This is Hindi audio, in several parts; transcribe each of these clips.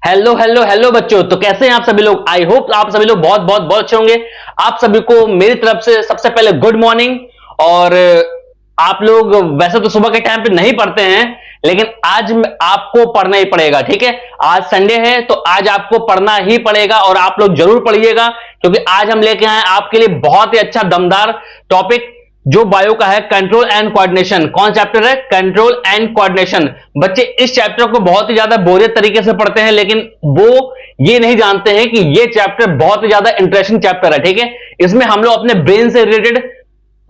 हेलो हेलो हेलो बच्चों, तो कैसे हैं आप सभी लोग। आई होप आप सभी लोग बहुत बहुत बहुत अच्छे होंगे। आप सभी को मेरी तरफ से सबसे पहले गुड मॉर्निंग। और आप लोग वैसे तो सुबह के टाइम पे नहीं पढ़ते हैं, लेकिन आज आपको पढ़ना ही पड़ेगा। ठीक है, आज संडे है तो आज आपको पढ़ना ही पड़ेगा और आप लोग जरूर पढ़िएगा, क्योंकि आज हम लेके आए आपके लिए बहुत ही अच्छा दमदार टॉपिक जो बायो का है, कंट्रोल एंड कोऑर्डिनेशन। कौन चैप्टर है? Control and coordination. बच्चे इस चैप्टर को बहुत ही ज्यादा बोरियत तरीके से पढ़ते हैं, लेकिन वो ये नहीं जानते हैं कि ये चैप्टर बहुत ही ज्यादा इंटरेस्टिंग चैप्टर है। ठीक है, इसमें हम लोग अपने ब्रेन से रिलेटेड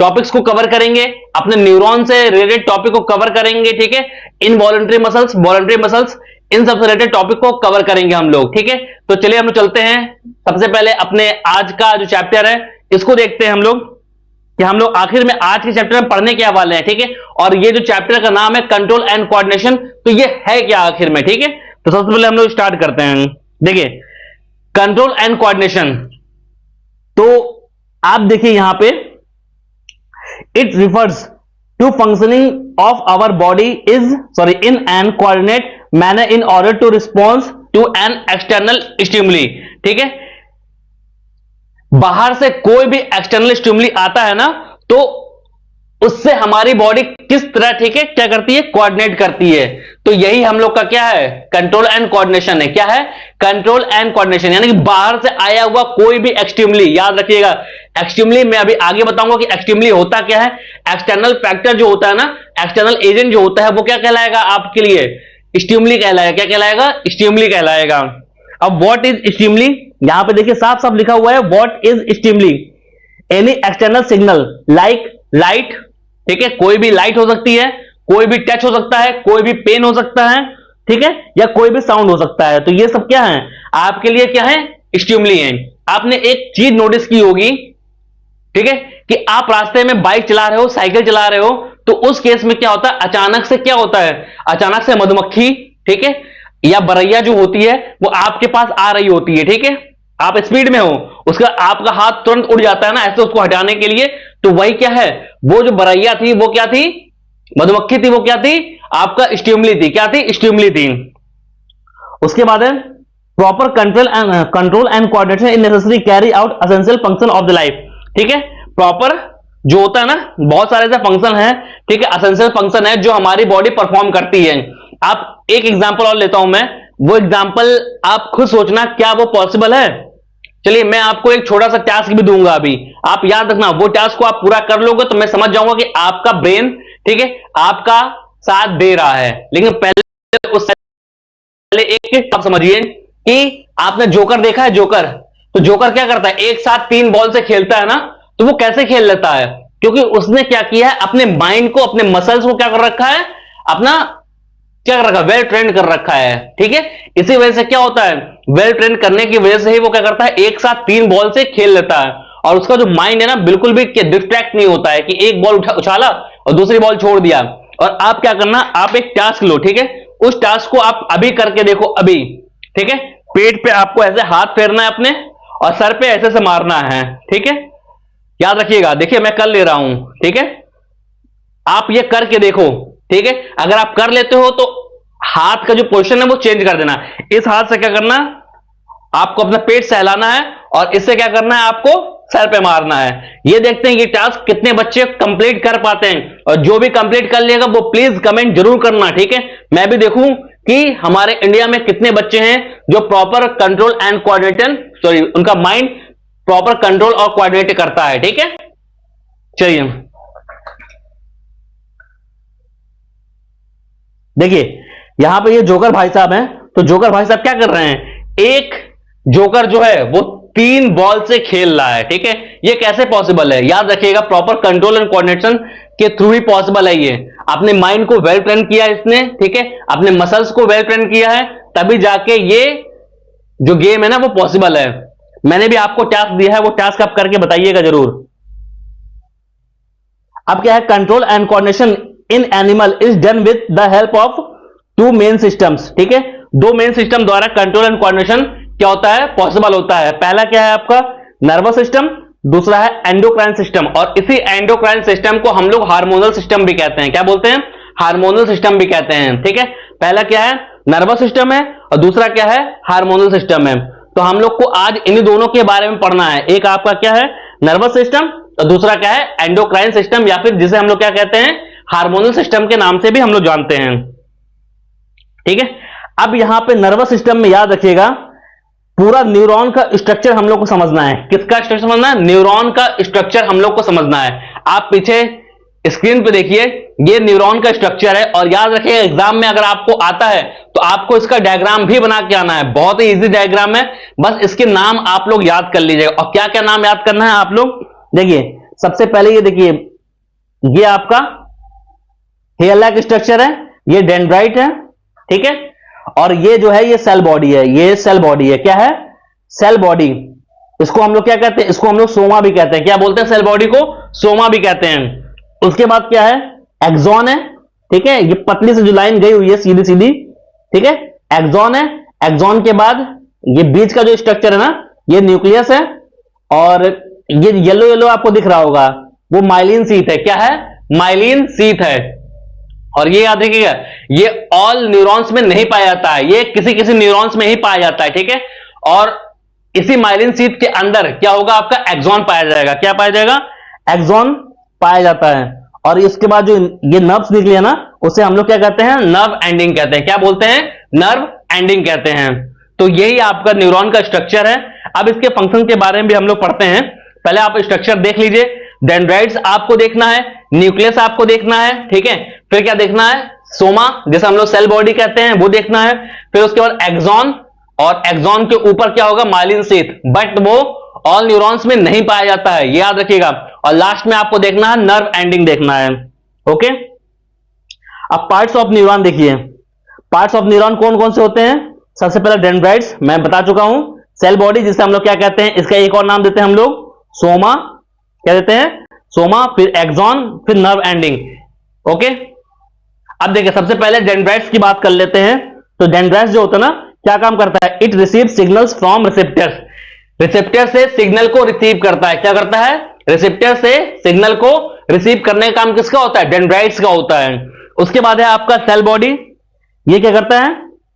टॉपिक्स को कवर करेंगे, अपने न्यूरॉन से रिलेटेड टॉपिक को कवर करेंगे। ठीक है, इनवॉलंटरी मसल्स, वॉलंटरी मसल्स, इन सबसे रिलेटेड टॉपिक को कवर करेंगे हम लोग। ठीक है, तो चलिए हम लोग चलते हैं। सबसे पहले अपने आज का जो चैप्टर है इसको देखते हैं हम लोग कि हम लोग आखिर में आज के चैप्टर में पढ़ने क्या वाले हैं। ठीक है, और ये जो चैप्टर का नाम है कंट्रोल एंड कोऑर्डिनेशन, तो ये है क्या आखिर में। ठीक है, तो सबसे पहले हम लोग स्टार्ट करते हैं। देखिए, कंट्रोल एंड कोऑर्डिनेशन, तो आप देखिए यहां पे it refers to functioning of our body in an coordinate manner in order to response to an external stimuli. ठीक है, बाहर से कोई भी एक्सटर्नल स्टिमुली आता है ना, तो उससे हमारी बॉडी किस तरह, ठीक है, क्या करती है, कोऑर्डिनेट करती है। तो यही हम लोग का क्या है, कंट्रोल एंड कोऑर्डिनेशन है। क्या है? कंट्रोल एंड कोऑर्डिनेशन, यानी कि बाहर से आया हुआ कोई भी एक्सटिमुली, याद रखिएगा एक्सटिमुली मैं अभी आगे बताऊंगा कि एक्सटिमुली होता क्या है। एक्सटर्नल फैक्टर जो होता है ना, एक्सटर्नल एजेंट जो होता है, वो क्या कहलाएगा आपके लिए? स्टिमुली कहलाएगा। क्या कहलाएगा? स्टिमुली कहलाएगा। अब व्हाट इज स्टिमुली, यहां पे देखिए साफ साफ लिखा हुआ है, what is stimuli, any external signal like light. ठीक है, कोई भी लाइट हो सकती है, कोई भी टच हो सकता है, कोई भी पेन हो सकता है, ठीक है, या कोई भी साउंड हो सकता है। तो ये सब क्या है आपके लिए, क्या है, स्टिमुली है। आपने एक चीज नोटिस की होगी, ठीक है, कि आप रास्ते में बाइक चला रहे हो, साइकिल चला रहे हो, तो उस केस में क्या होता है, अचानक से क्या होता है, अचानक से मधुमक्खी, ठीक है, या बरैया जो होती है वो आपके पास आ रही होती है। ठीक है, आप स्पीड में हो, उसका आपका हाथ तुरंत उड़ जाता है ना ऐसे उसको हटाने के लिए। तो वही क्या है, वो जो बरैया थी वो क्या थी, मधुमक्खी थी, वो क्या थी, आपका स्टिमुली थी। क्या थी? स्टिमुली थी। उसके बाद है proper control and coordination is necessary carry out essential function of the life. ठीक है, प्रॉपर जो होता है ना, बहुत सारे ऐसे फंक्शन है, ठीक है, एसेंशियल फंक्शन है जो हमारी बॉडी परफॉर्म करती है। आप एक एग्जांपल और लेता हूं मैं, वो एग्जांपल आप खुद सोचना क्या वो पॉसिबल है। चलिए मैं आपको एक छोटा सा टास्क भी दूंगा अभी, आप याद रखना, वो टास्क को आप पूरा कर लोगे तो मैं समझ जाऊंगा कि आपका ब्रेन, ठीक है, आपका साथ दे रहा है। लेकिन पहले एक आप समझिए कि आपने जोकर देखा है, जोकर, तो जोकर क्या करता है, एक साथ 3 बॉल से खेलता है ना, तो वो कैसे खेल लेता है, क्योंकि उसने क्या किया है, अपने माइंड को, अपने मसल्स को क्या कर रखा है, अपना क्या कर रखा है, वेल ट्रेंड कर रखा है। ठीक है, इसी वजह से क्या होता है, वेल ट्रेंड करने की वजह से ही वो क्या करता है, एक साथ 3 बॉल से खेल लेता है, और उसका जो माइंड है ना बिल्कुल भी डिस्ट्रैक्ट नहीं होता है कि एक बॉल उछाला और दूसरी बॉल छोड़ दिया। और आप क्या करना, आप एक टास्क लो, ठीक है, उस टास्क को आप अभी करके देखो अभी। ठीक है, पेट पे आपको ऐसे हाथ फेरना है अपने, और सर पे ऐसे से मारना है। ठीक है, याद रखिएगा, देखिए मैं कर ले रहा हूं, ठीक है, आप ये करके देखो। ठीक है, अगर आप कर लेते हो तो हाथ का जो पोजीशन है वो चेंज कर देना। इस हाथ से क्या करना, आपको अपना पेट सहलाना है, और इससे क्या करना है, आपको सर पे मारना है। ये देखते हैं ये टास्क कितने बच्चे कंप्लीट कर पाते हैं, और जो भी कंप्लीट कर लेगा वो प्लीज कमेंट जरूर करना। ठीक है, मैं भी देखूं कि हमारे इंडिया में कितने बच्चे हैं जो proper control and coordination, sorry, उनका माइंड प्रॉपर कंट्रोल और कोऑर्डिनेट करता है। ठीक है, चलिए देखिए यहां पे ये जोकर भाई साहब हैं, तो जोकर भाई साहब क्या कर रहे हैं, एक जोकर जो है वो 3 बॉल से खेल रहा है। ठीक है, ये कैसे पॉसिबल है, याद रखिएगा, प्रॉपर कंट्रोल एंड कोऑर्डिनेशन के थ्रू ही पॉसिबल है। ये अपने माइंड को वेल ट्रेन किया इसने, ठीक है, अपने मसल्स को वेल ट्रेन किया है, तभी जाके ये जो गेम है ना वो पॉसिबल है। मैंने भी आपको टास्क दिया है, वो टास्क आप करके बताइएगा जरूर। अब क्या है, control and coordination in animal is done with the help of 2 main systems. ठीक है, 2 मेन सिस्टम द्वारा कंट्रोल एंड कोऑर्डिनेशन क्या होता है, पॉसिबल होता है। पहला क्या है आपका नर्वस सिस्टम, दूसरा है एंडोक्राइन सिस्टम, और इसी एंडोक्राइन सिस्टम को हम लोग हार्मोनल सिस्टम भी कहते हैं। क्या बोलते हैं? हार्मोनल सिस्टम भी कहते हैं। ठीक है, पहला क्या है, नर्वस सिस्टम है और दूसरा क्या है, हार्मोनल सिस्टम है। तो हम लोग को आज इन्हीं दोनों के बारे में पढ़ना है। एक आपका क्या है, नर्वस सिस्टम, और दूसरा क्या है, एंडोक्राइन सिस्टम, या फिर जिसे हम लोग क्या कहते हैं, हार्मोनल सिस्टम के नाम से भी हम लोग जानते हैं। ठीक है, अब यहां पे नर्वस सिस्टम में याद रखिएगा, पूरा न्यूरॉन का स्ट्रक्चर हम लोग को समझना है। किसका स्ट्रक्चर समझना है, न्यूरॉन का स्ट्रक्चर हम लोग को समझना है। आप पीछे स्क्रीन पे देखिए, ये न्यूरॉन का स्ट्रक्चर है, और याद रखिए एग्जाम में अगर आपको आता है तो आपको इसका डायग्राम भी बना के आना है। बहुत ही इजी डायग्राम है, बस इसके नाम आप लोग याद कर लीजिएगा। और क्या क्या नाम याद करना है आप लोग, देखिए सबसे पहले ये देखिए, ये आपका हेयर लाइक स्ट्रक्चर है, ये डेंड्राइट है, ठीक है। और ये जो है ये सेल बॉडी है, ये सेल बॉडी है, क्या है, सेल बॉडी। इसको हम लोग क्या कहते हैं, इसको हम लोग सोमा भी कहते हैं। क्या बोलते हैं, सेल बॉडी को सोमा भी कहते हैं। उसके बाद क्या है, एक्सॉन है, ठीक है, ये पतली से जो लाइन गई हुई है सीधी सीधी, ठीक है, एक्सॉन है। एक्सॉन के बाद ये बीच का जो स्ट्रक्चर है ना, ये न्यूक्लियस है, और ये येलो येलो आपको दिख रहा होगा, वो माइलिन शीथ है। क्या है, माइलिन शीथ है। और ये याद रखिएगा, ये ऑल न्यूरॉन्स में नहीं पाया जाता है, ये किसी किसी न्यूरॉन्स में ही पाया जाता है, ठीक है। और इसी माइलिन शीथ के अंदर क्या होगा, आपका एक्सॉन पाया जाएगा। क्या पाया जाएगा, एक्सॉन पाया जाता है। और इसके बाद जो ये नर्व्स निकली है ना, उसे हम लोग क्या कहते हैं, नर्व एंडिंग कहते हैं। क्या बोलते हैं, नर्व एंडिंग कहते हैं। तो यही आपका न्यूरॉन का स्ट्रक्चर है। अब इसके फंक्शन के बारे में भी हम लोग पढ़ते हैं। पहले आप स्ट्रक्चर देख लीजिए, डेंड्राइट्स आपको देखना है, न्यूक्लियस आपको देखना है, ठीक है। फिर क्या देखना है, सोमा, जैसे हम लोग सेल बॉडी कहते हैं, वो देखना है। फिर उसके बाद एक्सॉन, और एक्सॉन के ऊपर क्या होगा, माइलिन शीथ, बट वो ऑल न्यूरॉन्स में नहीं पाया जाता है, ये याद रखिएगा। और लास्ट में आपको देखना है, नर्व एंडिंग देखना है, ओके। अब पार्ट्स ऑफ न्यूरॉन देखिए, पार्ट्स ऑफ न्यूरॉन कौन कौन से होते हैं। सबसे पहले डेंड्राइट्स, मैं बता चुका हूं। सेल बॉडी, जिसे हम लोग क्या कहते हैं, इसका एक और नाम देते हैं हम लोग, सोमा, क्या देते हैं, सोमा। फिर एक्सॉन, फिर नर्व एंडिंग, ओके। अब देखिए सबसे पहले डेंड्राइट्स की बात कर लेते हैं। तो डेंड्राइट्स जो होता है ना, क्या काम करता है, it receive signals from receptors. Receptor से सिग्नल को रिसीव करता है। क्या करता है, रिसेप्टर से सिग्नल को रिसीव करने का काम किसका होता है, डेंड्राइट्स का होता है। उसके बाद है आपका सेल बॉडी, ये क्या करता है,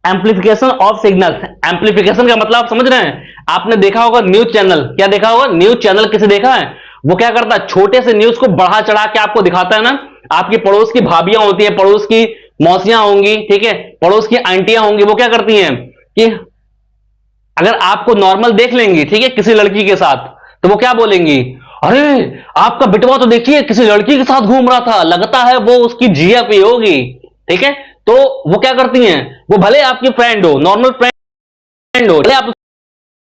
एम्प्लीफिकेशन ऑफ सिग्नल्स। एम्प्लीफिकेशन का मतलब आप समझ रहे हैं, आपने देखा होगा न्यूज चैनल, क्या देखा होगा, न्यूज चैनल किसे देखा है, वो क्या करता है, छोटे से न्यूज को बढ़ा चढ़ा के आपको दिखाता है ना। आपकी पड़ोस की भाभियां होती है, पड़ोस की मौसियां होंगी, ठीक है, पड़ोस की आंटियां होंगी, वो क्या करती हैं कि अगर आपको नॉर्मल देख लेंगी, ठीक है, किसी लड़की के साथ, तो वो क्या बोलेंगी, अरे आपका बिटवा तो देखिए किसी लड़की के साथ घूम रहा था, लगता है वो उसकी जिया पे होगी, ठीक है। तो वो क्या करती हैं, वो भले आपकी फ्रेंड हो, नॉर्मल फ्रेंड हो, भले आप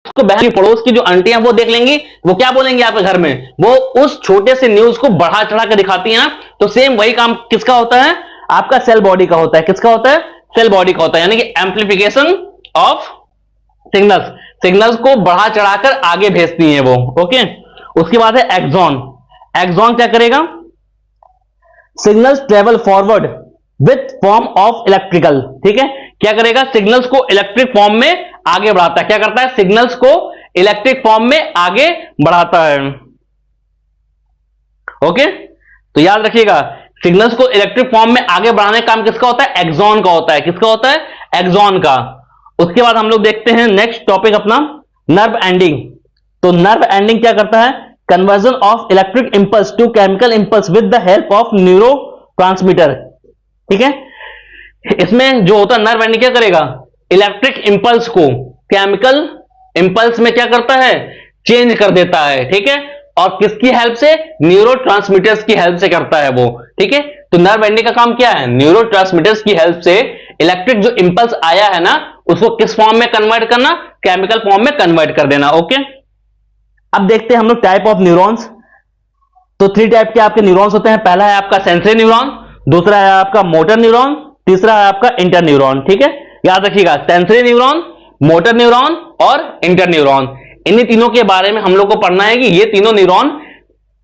उसको बहन की पड़ोस की जो आंटियां वो देख लेंगी, वो क्या बोलेंगी आपके घर में, वो उस छोटे से न्यूज को बढ़ा चढ़ा के दिखाती है ना। तो सेम वही काम किसका होता है, आपका सेल बॉडी का होता है। किसका होता है, सेल बॉडी का होता है, यानी कि एम्प्लीफिकेशन ऑफ सिग्नल्स, सिग्नल्स को बढ़ा चढ़ाकर आगे भेजती हैं वो, ओके। उसके बाद है एक्सॉन। एक्सॉन क्या करेगा, signals travel forward with form of electrical, ठीक है, क्या करेगा, सिग्नल्स को इलेक्ट्रिक फॉर्म में आगे बढ़ाता है। क्या करता है, सिग्नल्स को इलेक्ट्रिक फॉर्म में आगे बढ़ाता है, ओके। तो याद रखिएगा, सिग्नल्स को इलेक्ट्रिक फॉर्म में आगे बढ़ाने का काम किसका होता है, एक्सॉन का होता है। किसका होता है, एक्सॉन का। उसके बाद हम लोग देखते हैं नेक्स्ट टॉपिक अपना, नर्व एंडिंग। तो नर्व एंडिंग क्या करता है, conversion of electric impulse to chemical impulse with the help of neurotransmitter, ठीक है। इसमें जो होता है नर्व एंडिंग क्या करेगा, इलेक्ट्रिक इंपल्स को केमिकल इंपल्स में क्या करता है, चेंज कर देता है, ठीक है। और किसकी हेल्प से, न्यूरोट्रांसमीटर्स की हेल्प से करता है वो, ठीक है। तो नर्व एंडिंग का काम क्या है, न्यूरोट्रांसमीटर्स की हेल्प से इलेक्ट्रिक जो इंपल्स आया है ना, उसको किस फॉर्म में कन्वर्ट करना, केमिकल फॉर्म में कन्वर्ट कर देना, ओके। अब देखते हैं हम लोग टाइप ऑफ न्यूरॉन्स। तो 3 टाइप के आपके न्यूरॉन्स होते हैं। पहला है आपका सेंसरी न्यूरॉन, दूसरा है आपका मोटर न्यूरॉन, तीसरा है आपका इंटर न्यूरॉन, ठीक है। याद रखिएगा, सेंसरी न्यूरॉन, मोटर न्यूरॉन और इंटर न्यूरॉन, इन्हीं तीनों के बारे में हम लोग को पढ़ना है कि ये तीनों न्यूरॉन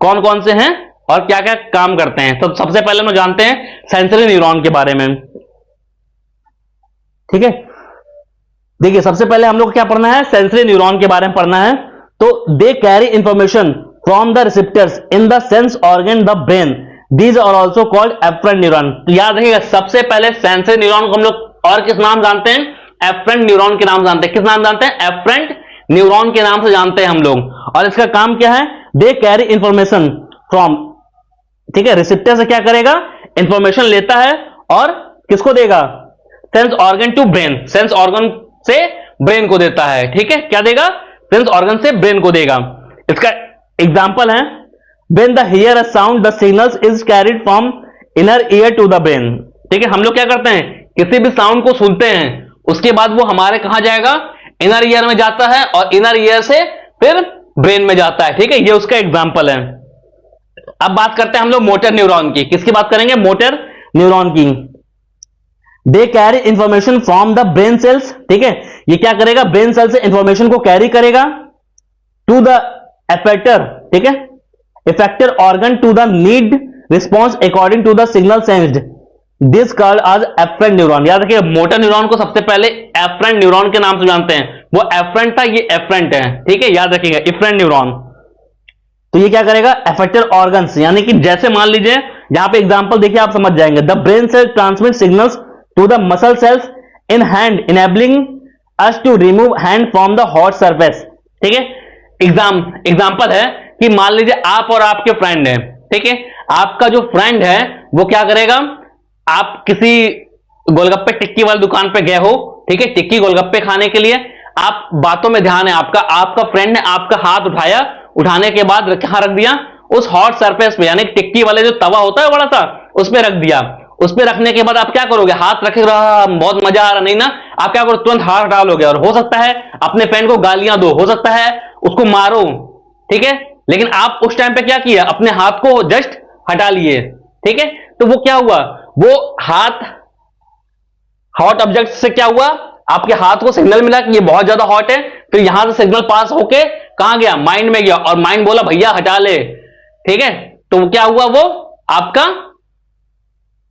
कौन कौन से हैं और क्या क्या काम करते हैं। तो सबसे पहले हम जानते हैं सेंसरी न्यूरॉन के बारे में, ठीक है। देखिए सबसे पहले हम लोग क्या पढ़ना है, सेंसरी न्यूरॉन के बारे में पढ़ना है। तो they carry information from the receptors in the sense organ the brain, these are also called efferent neuron. तो याद रखिएगा, सबसे पहले सेंसरी न्यूरॉन को हम लोग और किस नाम जानते हैं? एफरेंट न्यूरॉन के नाम जानते हैं। किस नाम जानते हैं? एफरेंट न्यूरॉन के नाम से जानते हैं हम लोग। और इसका काम क्या है? दे कैरी इंफॉर्मेशन फ्रॉम, ठीक है, रिसेप्टर से क्या करेगा? इंफॉर्मेशन लेता है और किसको देगा? Sense organ to brain, sense organ से ब्रेन को देता है। ठीक है, क्या देगा? सेंस ऑर्गन से ब्रेन को देगा। इसका एग्जांपल है when the hear a sound the signals is carried from inner ear to the brain. ठीक है, हम लोग क्या करते हैं? किसी भी साउंड को सुनते हैं, उसके बाद वो हमारे कहां जाएगा? इनर ईयर में जाता है और इनर ईयर से फिर ब्रेन में जाता है। ठीक है, ये उसका एग्जांपल है। अब बात करते हैं हम लोग मोटर न्यूरॉन की। किसकी बात करेंगे? मोटर न्यूरॉन की। They carry information from the brain cells. ठीक है, ये क्या करेगा? ब्रेन सेल से इंफॉर्मेशन को कैरी करेगा टू द एफेक्टर, ठीक है, effector organ to the need response according to the signal sensed, this called as efferent neuron. याद रखिए, मोटर न्यूरॉन को सबसे पहले एफरेंट न्यूरॉन के नाम से जानते हैं। वो एफरेंट था, ये एफरेंट है। ठीक है, याद रखिएगा, एफरेंट न्यूरॉन। तो ये क्या करेगा? एफेक्टर ऑर्गन्स, यानी कि जैसे मान लीजिए यहां पे एग्जांपल देखिए, आप समझ जाएंगे। The brain cell transmit signals to the muscle cells in hand enabling us to remove hand from the hot surface. ठीक है, एग्जांपल है कि मान लीजिए आप और आपके फ्रेंड हैं। ठीक है, आपका जो फ्रेंड है वो क्या करेगा? आप किसी गोलगप्पे टिक्की वाली दुकान पे गए हो, ठीक है, टिक्की गोलगप्पे खाने के लिए। आप बातों में ध्यान है आपका, आपका फ्रेंड ने आपका हाथ उठाया, उठाने के बाद कहां रख दिया? उस हॉट सरफेस पे, यानी टिक्की वाले जो तवा होता है बड़ा सा, उस पे रख दिया। उस पे रखने के बाद आप क्या करोगे? हाथ रखे रहा, बहुत मजा आ रहा नहीं ना, आप क्या करो? तुरंत हाथ हटा लोगे। और हो सकता है अपने फ्रेंड को गालियां दो, हो सकता है उसको मारो, ठीक है, लेकिन आप उस टाइम पे क्या किया? अपने हाथ को जस्ट हटा लिए। ठीक है, तो वो क्या हुआ? वो हाथ हॉट ऑब्जेक्ट से क्या हुआ? आपके हाथ को सिग्नल मिला कि ये बहुत ज्यादा हॉट है। फिर यहां से सिग्नल पास होके कहां गया? माइंड में गया, और माइंड बोला भैया हटा ले। ठीक है, तो क्या हुआ? वो आपका,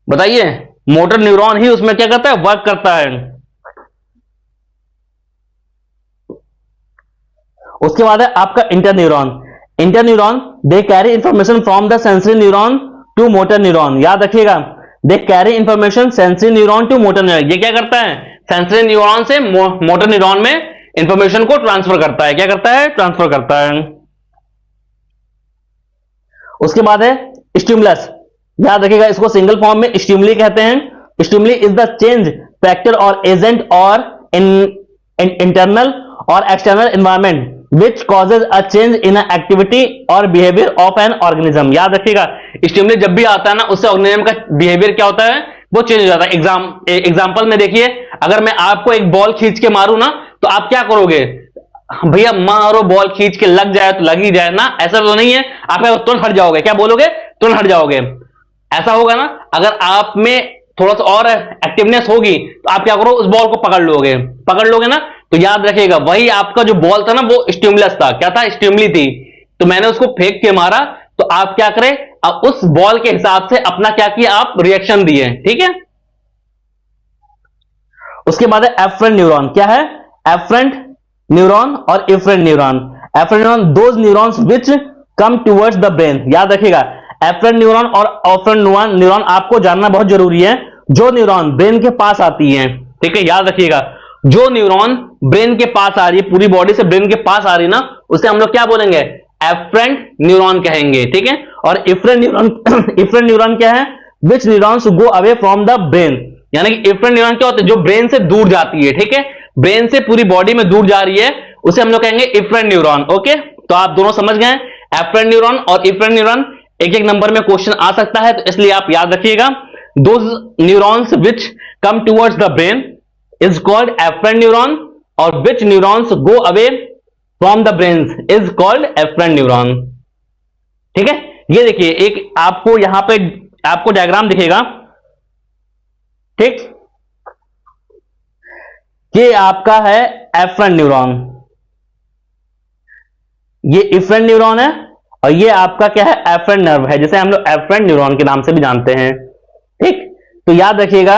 बताइए, मोटर न्यूरॉन ही उसमें क्या करता है? वर्क करता है। उसके बाद है आपका interneuron. Interneuron they carry information from the sensory neuron to motor neuron. याद रखिएगा, they carry information sensory neuron to motor neuron. ये क्या करता है? सेंसरी न्यूरॉन से मोटर न्यूरॉन में इंफॉर्मेशन को ट्रांसफर करता है। क्या करता है? ट्रांसफर करता है। उसके बाद है स्टिमुलस। याद रखिएगा, इसको सिंगल फॉर्म में स्टिमुली कहते हैं। Stimuli is the change factor और एजेंट और इंटरनल और external environment which causes a change in an activity or behavior of an organism। याद रखिएगा, स्टिमुली जब भी आता है ना, उससे ऑर्गेनिज्म का बिहेवियर क्या होता है? वो चेंज हो जाता है। एग्जांपल में देखिए, अगर मैं आपको एक बॉल खींच के मारूं ना, तो आप क्या करोगे? भैया मारो, बॉल खींच के लग जाए तो लग ही जाए ना, ऐसा तो नहीं है। आप तुरंत हट जाओगे। क्या बोलोगे? तुरंत हट जाओगे। ऐसा होगा ना। अगर आप में थोड़ा सा और एक्टिवनेस होगी तो आप क्या करो? उस बॉल को पकड़ लोगे ना। तो याद रखिएगा, वही आपका जो बॉल था ना, वो स्टिमुलस था। क्या था? स्टिमुली थी। तो मैंने उसको फेंक के मारा, तो आप क्या करें? अब उस बॉल के हिसाब से अपना क्या किया? आप रिएक्शन दिए। ठीक है, उसके बाद है एफरेंट न्यूरॉन। क्या है? एफरेंट न्यूरॉन और efferent neuron. Afferent neuron those neurons which come towards the brain. याद रखिएगा, एफरेंट न्यूरॉन और ऑफरेंट न्यूरॉन आपको जानना बहुत जरूरी है। जो न्यूरॉन ब्रेन के पास आती है, ठीक है, याद रखिएगा, जो न्यूरॉन ब्रेन के पास आ रही है, पूरी बॉडी से ब्रेन के पास आ रही है ना, उसे हम लोग क्या बोलेंगे? एफरेंट न्यूरॉन कहेंगे। ठीक है, और इफरेंट न्यूरॉन क्या है? Which neurons go away from the brain. यानी कि इफरेंट न्यूरॉन क्या होता है? जो ब्रेन से दूर जाती है। ठीक है, ब्रेन से पूरी बॉडी में दूर जा रही है, उसे हम लोग कहेंगे इफरेंट न्यूरॉन। ओके, तो आप दोनों समझ गए, एफरेंट न्यूरॉन और इफरेंट न्यूरॉन। एक एक नंबर में क्वेश्चन आ सकता है, तो इसलिए आप याद रखिएगा, those neurons which come towards the brain is called efferent neuron, और which neurons go away from the brain is called efferent neuron. ठीक है, ये देखिए, एक आपको यहां पे आपको डायग्राम दिखेगा। ठीक, ये आपका है एफरेंट न्यूरॉन, ये इफरेंट न्यूरॉन है, और ये आपका क्या है? एफरेंट नर्व है, जिसे हम लोग एफरेंट न्यूरॉन के नाम से भी जानते हैं। ठीक, तो याद रखिएगा,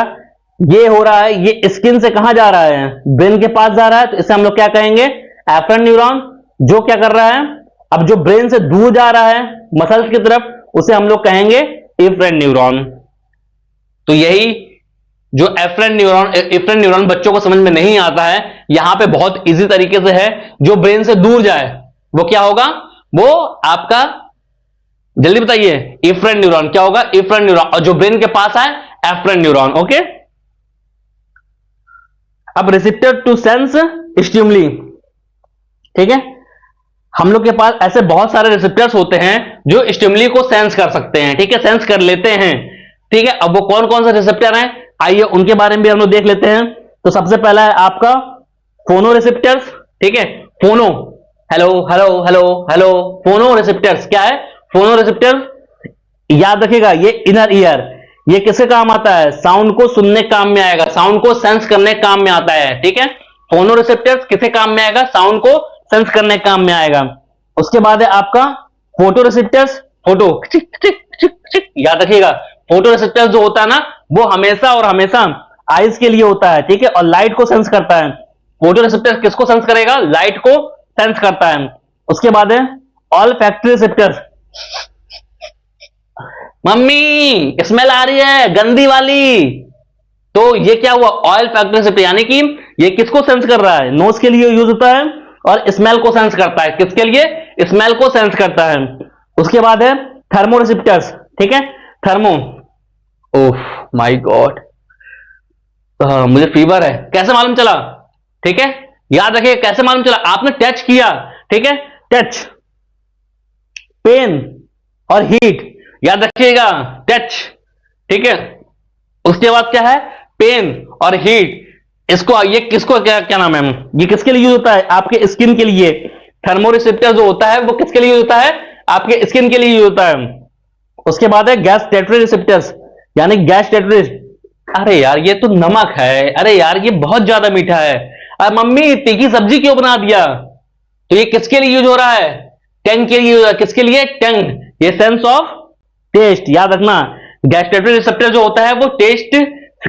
ये हो रहा है, ये स्किन से कहां जा रहा है? ब्रेन के पास जा रहा है, तो इसे हम लोग क्या कहेंगे? Afferent neuron. जो क्या कर रहा है? अब जो ब्रेन से दूर जा रहा है मसल्स की तरफ, उसे हम लोग कहेंगे इफरेंट न्यूरॉन। तो यही जो एफरेंट न्यूरॉन बच्चों को समझ में नहीं आता है, यहां पे बहुत इजी तरीके से है, जो ब्रेन से दूर जाए वो क्या होगा, वो आपका, जल्दी बताइए, इफरेंट न्यूरॉन। क्या होगा, इफरेंट न्यूरॉन। और जो ब्रेन के पास है, एफरेंट न्यूरॉन। ओके, अब रिसेप्टर टू सेंस स्टिमुली, ठीक है, हम लोग के पास ऐसे बहुत सारे रिसेप्टर्स होते हैं जो स्टिमुली को सेंस कर सकते हैं, ठीक है, सेंस कर लेते हैं, ठीक है। अब वो कौन कौन से रिसेप्टर हैं, आइए उनके बारे में भी हम लोग देख लेते हैं। तो सबसे पहला है आपका फोनो रिसेप्टर्स, ठीक है, फोनो, हेलो हेलो हेलो हेलो, फोनो रिसेप्टर्स क्या है, फोनो रिसेप्टर, याद रखिएगा ये इनर ईयर, ये किसके काम आता है, साउंड को सुनने काम में आएगा, साउंड को सेंस करने काम में आता है, ठीक है। फोनो रिसेप्टर्स किसके काम में आएगा, साउंड को सेंस करने काम में आएगा। उसके बाद है आपका फोटो रिसेप्टर्स, फोटो, याद रखिएगा, फोटो रिसेप्टर्स जो होता है ना, वो हमेशा और हमेशा आइज के लिए होता है, ठीक है, और लाइट को सेंस करता है। फोटो रिसेप्टर किसको सेंस करेगा, लाइट को सेंस करता है। उसके बाद है olfactory receptors, mummy smell आ रही है गंदी वाली, तो ये क्या हुआ, ऑयल फैक्ट्री रिसेप्टर, यानी कि ये किसको सेंस कर रहा है, नोज के लिए यूज होता है और स्मेल को सेंस करता है, किसके लिए, स्मेल को सेंस करता है। उसके बाद है थर्मो रिसेप्टर्स, ठीक है, थर्मो, ओह माय गॉड, मुझे फीवर है, कैसे मालूम चला, ठीक है, याद रखिए कैसे मालूम चला, आपने टच किया, ठीक है, टच, पेन और हीट, याद रखिएगा, टच, ठीक है। उसके बाद क्या है, पेन और हीट, इसको, ये किसको, क्या क्या नाम है, ये किसके लिए यूज होता है, आपके स्किन के लिए। थर्मो रिसेप्टर जो होता है वो किसके लिए यूज होता है, आपके स्किन के लिए यूज होता है। उसके बाद है गैस टेटरी रिसेप्टर्स, यानी गैस टेटरी, अरे यार ये तो नमक है, अरे यार ये बहुत ज्यादा मीठा है, अरे मम्मी तीखी सब्जी क्यों बना दिया, तो ये किसके लिए यूज हो रहा है, टंग के लिए यूज हो रहा है, किसके लिए, टंग, ये सेंस ऑफ टेस्ट, याद रखना, गैस्ट्रेटरी रिसेप्टर जो होता है वो टेस्ट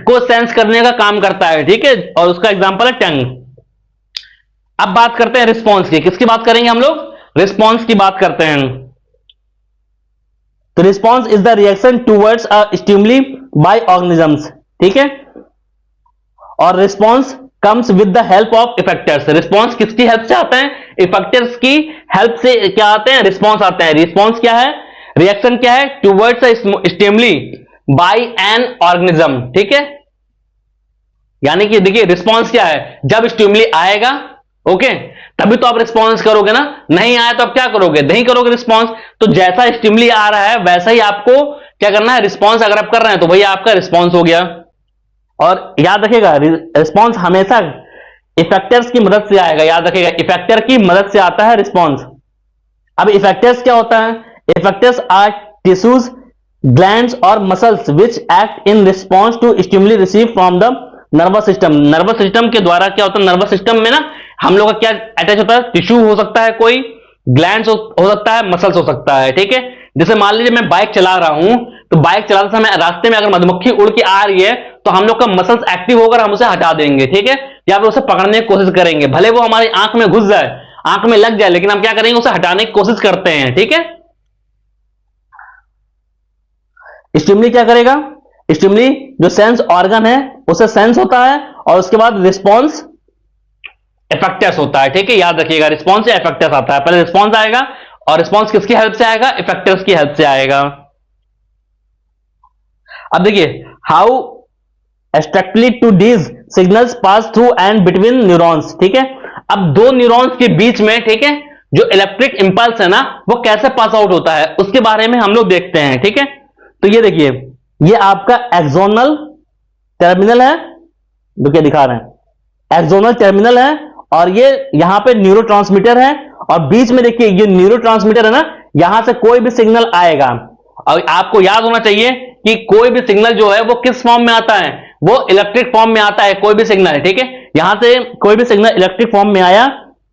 को सेंस करने का काम करता है, ठीक है, और उसका एग्जांपल है टंग। अब बात करते हैं रिस्पॉन्स की, किसकी बात करेंगे हम लोग, रिस्पॉन्स की बात करते हैं। तो response is the reaction towards a stimuli by organisms, ठीक है, और response comes with the help of effectors, response किसकी हेल्प से आते हैं, इफेक्टर्स की हेल्प से क्या आते हैं, रिस्पॉन्स आते हैं। रिस्पॉन्स क्या है, रिएक्शन क्या है, towards a stimuli by an organism, ठीक है, यानी कि देखिए रिस्पॉन्स क्या है, जब स्टिमुली आएगा, ओके, तभी तो आप रिस्पॉन्स करोगे ना, नहीं आया तो आप क्या करोगे, नहीं करोगे रिस्पॉन्स। तो जैसा स्टिमुली आ रहा है वैसा ही आपको क्या करना है, रिस्पॉन्स अगर आप कर रहे हैं तो भैया आपका रिस्पॉन्स हो गया। और याद रखिएगा रिस्पॉन्स हमेशा इफेक्टर्स की मदद से आएगा, याद रखिएगा इफेक्टर की मदद से आता है रिस्पॉन्स। अब इफेक्टर्स क्या होता है, इफेक्टर्स आर टिश्यूज, ग्लैंड्स और muscles which act in response to stimuli receive from the nervous system. Nervous system के द्वारा क्या होता है, नर्वस सिस्टम में ना हम लोग का क्या अटैच होता है, टिश्यू हो सकता है, कोई ग्लैंड्स हो सकता है, मसल्स हो सकता है, ठीक है। जैसे मान लीजिए मैं बाइक चला रहा हूं, तो बाइक चलाते समय रास्ते में अगर मधुमक्खी उड़ के आ रही है तो हम लोग का मसल्स एक्टिव होकर हम उसे हटा देंगे, ठीक है, या फिर उसे पकड़ने की कोशिश करेंगे, भले वो हमारी आंख में घुस जाए, आंख में लग जाए, लेकिन हम क्या करेंगे, उसे हटाने की कोशिश करते हैं, ठीक है। स्टिमुली क्या करेगा, स्टिमुली जो सेंस ऑर्गन है उसे सेंस होता है और उसके बाद रिस्पॉन्स इफेक्टर्स होता है, ठीक है, याद रखिएगा रिस्पॉन्स या इफेक्टर्स आता है, पहले रिस्पॉन्स आएगा और रिस्पॉन्स किसकी हेल्प से आएगा, इफेक्टर्स की हेल्प से आएगा। अब देखिए how abstractly to these signals pass through and between neurons, ठीक है। अब दो न्यूरॉन्स के बीच में, ठीक है, जो इलेक्ट्रिक इंपल्स है ना वो कैसे पास आउट होता है उसके बारे में हम लोग देखते हैं, ठीक है। तो ये देखिए ये आपका एक्सोनल टर्मिनल है, जो क्या दिखा रहे हैं, एक्सोनल टर्मिनल है, और ये यहां पे न्यूरोट्रांसमीटर है, और बीच में देखिए ये न्यूरोट्रांसमीटर है ना, यहां से कोई भी सिग्नल आएगा, और आपको याद होना चाहिए कि कोई भी सिग्नल जो है वो किस फॉर्म में आता है, वो इलेक्ट्रिक फॉर्म में आता है, कोई भी सिग्नल, ठीक है। यहां से कोई भी सिग्नल इलेक्ट्रिक फॉर्म में आया,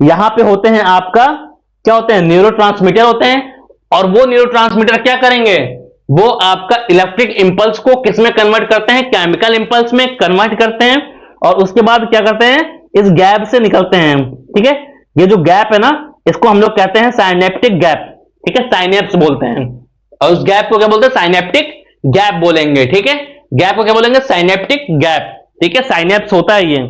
यहां पे होते हैं आपका क्या होते हैं, न्यूरोट्रांसमीटर होते हैं, और वो न्यूरोट्रांसमीटर क्या करेंगे, वो आपका इलेक्ट्रिक इंपल्स को किस में कन्वर्ट करते हैं, केमिकल इंपल्स में कन्वर्ट करते हैं, और उसके बाद क्या करते हैं, इस गैप से निकलते हैं, ठीक है। ये जो गैप है ना इसको हम लोग कहते हैं साइनेप्टिक गैप, ठीक है, साइनेप्स बोलते हैं, और उस गैप को क्या बोलते हैं, साइनेप्टिक गैप बोलेंगे, ठीक है। गैप को क्या बोलेंगे? साइनेप्टिक गैप, ठीक है, साइनेप्स होता है ये।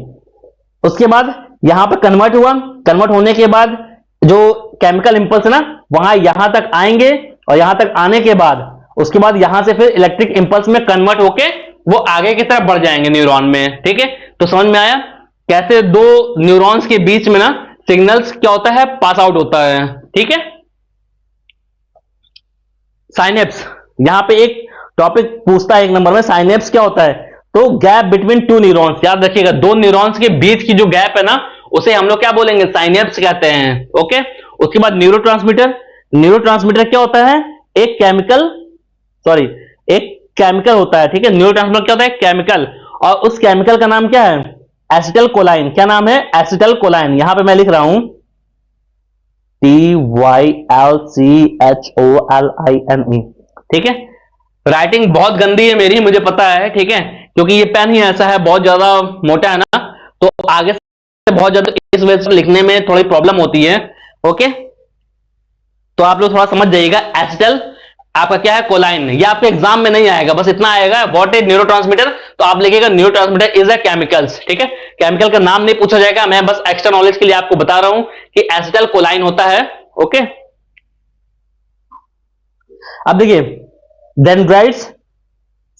उसके बाद यहां पर कन्वर्ट हुआ, कन्वर्ट होने के बाद जो केमिकल इंपल्स है ना, वहां यहां तक आएंगे, और यहां तक आने के बाद उसके बाद यहां से फिर इलेक्ट्रिक इंपल्स में कन्वर्ट होके वो आगे की तरफ बढ़ जाएंगे न्यूरॉन में, ठीक है। तो समझ में आया कैसे दो न्यूरॉन्स के बीच में ना सिग्नल्स क्या होता है? पास आउट होता है, ठीक है। साइनेप्स, यहां पे एक टॉपिक पूछता है 1 नंबर में, साइनेप्स क्या होता है? तो गैप बिटवीन टू न्यूरॉन्स, याद रखिएगा, दो न्यूरॉन्स के बीच की जो गैप है ना, उसे हम लोग क्या बोलेंगे? साइनेप्स कहते हैं, ओके। उसके बाद न्यूरोट्रांसमीटर, न्यूरोट्रांसमीटर क्या होता है? एक केमिकल होता है, ठीक है। न्यूरोट्रांसमीटर क्या होता है? केमिकल, और उस केमिकल का नाम क्या है? एसिटाइल कोलाइन। क्या नाम है? एसिटाइल कोलाइन। यहां पे मैं लिख रहा हूं TYLCHOLINE, ठीक है। राइटिंग बहुत गंदी है मेरी, मुझे पता है, ठीक है, क्योंकि ये पेन ही ऐसा है, बहुत ज्यादा मोटा है ना, तो आगे से बहुत ज्यादा इस वजह से लिखने में थोड़ी प्रॉब्लम होती है, ओके। तो आप लोग थोड़ा समझ जाइएगा। एसिटाइल आपका क्या है? कोलाइन। ये आपके एग्जाम में नहीं आएगा, बस इतना आएगा, व्हाट इज न्यूरोट्रांसमीटर, तो आप लिखिएगा न्यूरोट्रांसमीटर इज अ केमिकल्स, ठीक है। केमिकल का नाम नहीं पूछा जाएगा, मैं बस एक्स्ट्रा नॉलेज के लिए आपको बता रहा हूं कि एसिटाइल कोलाइन होता है, ओके। अब देखिए डेंड्राइट्स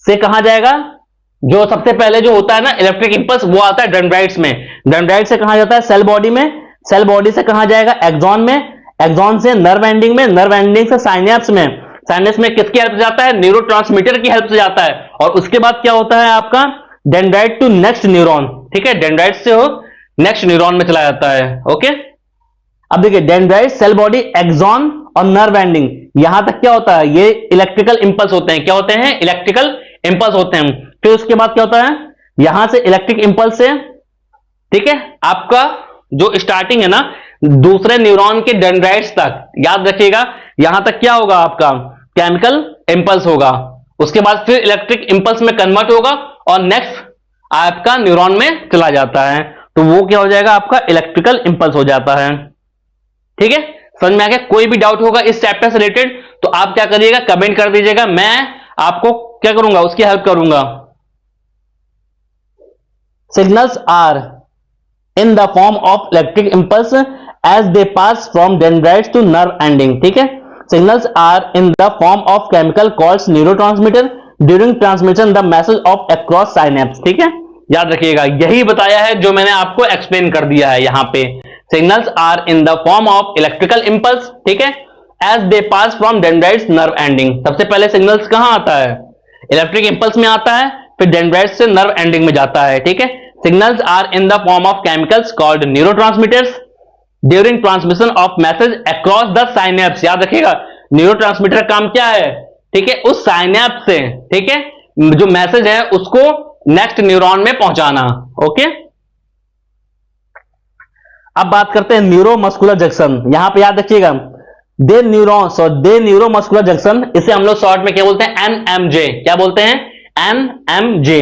से कहां जाएगा? जो सबसे पहले जो होता है ना इलेक्ट्रिक इंपल्स, वो आता है डेंड्राइट्स में। डेंड्राइट से कहां जाता है? सेल बॉडी में। सेल बॉडी से कहां जाएगा? एक्सॉन में। एक्सॉन से नर्व एंडिंग में। नर्व एंडिंग से साइनेप्स में। साइनेप्स में किसकी हेल्प से जाता है? न्यूरोट्रांसमीटर की हेल्प से जाता है। और उसके बाद क्या होता है आपका? डेंड्राइट टू नेक्स्ट न्यूरॉन, ठीक है, डेंड्राइट से हो नेक्स्ट न्यूरॉन में चला जाता है, ओके। अब देखिए डेंड्राइट, सेल बॉडी, एक्सॉन और नर्व एंडिंग, यहां तक क्या होता है? ये इलेक्ट्रिकल इंपल्स होते हैं। क्या होते हैं? इलेक्ट्रिकल इंपल्स होते हैं। फिर उसके बाद क्या होता है? यहां से इलेक्ट्रिक इंपल्स से, ठीक है, आपका जो स्टार्टिंग है ना दूसरे न्यूरॉन के डेंड्राइट्स तक, याद रखिएगा, यहां तक क्या होगा आपका? केमिकल इंपल्स होगा। उसके बाद फिर इलेक्ट्रिक इंपल्स में कन्वर्ट होगा और नेक्स्ट आपका न्यूरॉन में चला जाता है, तो वो क्या हो जाएगा? आपका इलेक्ट्रिकल इंपल्स हो जाता है, ठीक है। समझ में आ गया? कोई भी डाउट होगा इस चैप्टर से रिलेटेड तो आप क्या करिएगा? कमेंट कर दीजिएगा, मैं आपको क्या करूंगा? उसकी हेल्प करूंगा। Signals are in the form of electric impulse as they pass from dendrites to nerve ending, ठीक है। Signals are in the form of chemical called neurotransmitter during transmission the message of across synapse, ठीक है। याद रखिएगा, यही बताया है जो मैंने आपको एक्सप्लेन कर दिया है यहां पे। Signals are in the form of electrical impulse, ठीक है, as they pass from dendrites nerve ending. सबसे पहले सिग्नल्स कहां आता है? इलेक्ट्रिक इंपल्स में आता है, फिर डेंड्राइट्स से नर्व एंडिंग में जाता है, ठीक है। Signals are in the form of chemicals called neurotransmitters during transmission of message across the synapse. याद रखिएगा, न्यूरोट्रांसमीटर काम क्या है? ठीक है, उस साइनेप्स से, ठीक है, जो मैसेज है उसको नेक्स्ट न्यूरॉन में पहुंचाना, ओके। अब बात करते हैं न्यूरोमस्कुलर जंक्शन। यहां पे याद रखिएगा दे न्यूरॉन्स और दे न्यूरोमस्कुलर जंक्शन, इसे हम लोग शॉर्ट में क्या बोलते हैं? एनएमजे। क्या बोलते हैं? NMJ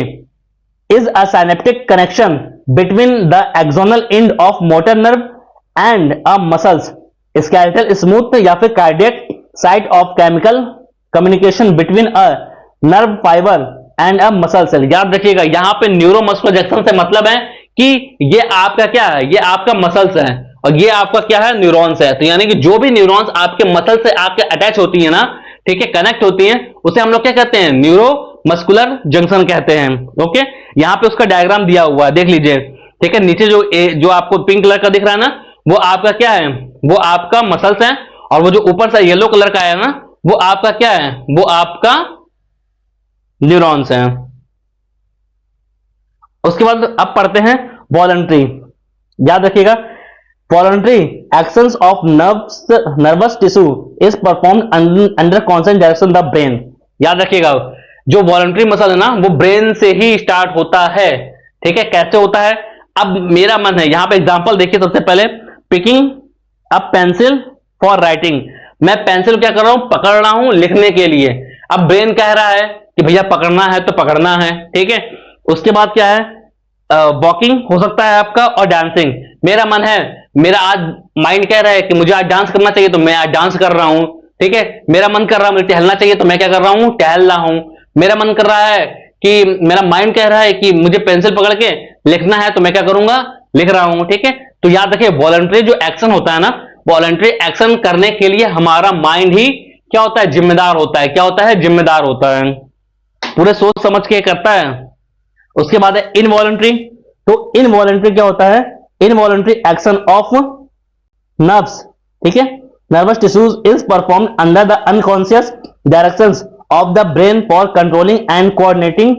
is a synaptic connection between the axonal end of motor nerve and a muscles skeletal smooth या फिर cardiac site of chemical communication between a nerve fibre and a muscle cell. याद रखिएगा, यहां पे न्यूरोमस्कुलर जंक्शन से मतलब है कि ये आपका क्या है? ये आपका मसल्स है और ये आपका क्या है? न्यूरॉन्स है। तो यानी कि जो भी न्यूरॉन्स आपके मसल से आपके अटैच होती है ना, ठीक है, कनेक्ट होती हैं, उसे हम लोग क्या कहते हैं? न्यूरोमस्कुलर जंक्शन कहते हैं, ओके। यहां पे उसका डायग्राम दिया हुआ है, देख लीजिए, ठीक है। नीचे जो आपको पिंक कलर का दिख रहा है ना, वो आपका क्या है? वो आपका मसल्स है, और वो जो ऊपर से येलो कलर का है ना, वो आपका क्या है? वो आपका न्यूरॉन्स है। उसके बाद अब पढ़ते हैं वॉलंटरी। याद रखिएगा, voluntary actions of nervous tissue is performed under constant direction the brain. याद रखिएगा, जो वॉलंटरी मसल है ना, वो ब्रेन से ही स्टार्ट होता है, ठीक है। कैसे होता है? अब मेरा मन है, यहां पे एग्जांपल देखिए। सबसे पहले picking a pencil for writing, मैं पेंसिल क्या कर रहा हूं? पकड़ रहा हूं लिखने के लिए। अब ब्रेन कह रहा है कि भैया पकड़ना है तो पकड़ना है, ठीक है। उसके बाद क्या है? वॉकिंग हो सकता है आपका, और डांसिंग। मेरा मन है, मेरा आज माइंड कह रहा है कि मुझे आज डांस करना चाहिए, तो मैं आज डांस कर रहा हूं, ठीक है। मेरा मन कर रहा है मुझे टहलना चाहिए, तो मैं क्या कर रहा हूं? टहल रहा हूं। मेरा मन कर रहा है कि मेरा माइंड कह रहा है कि मुझे पेंसिल पकड़ के लिखना है, तो मैं क्या करूंगा, लिख रहा हूं। ठीक है, तो याद रखिए वॉलंटरी जो एक्शन होता है ना, वॉलंटरी एक्शन करने के लिए हमारा माइंड ही क्या होता है, जिम्मेदार होता है। क्या होता है, जिम्मेदार होता है, पूरे सोच समझ के करता है। उसके बाद है इनवॉलंटरी। तो इनवॉलंटरी क्या होता है, इनवॉलंटरी एक्शन ऑफ नर्व्स, ठीक है, nervous tissues is performed under the unconscious directions of the brain for controlling and coordinating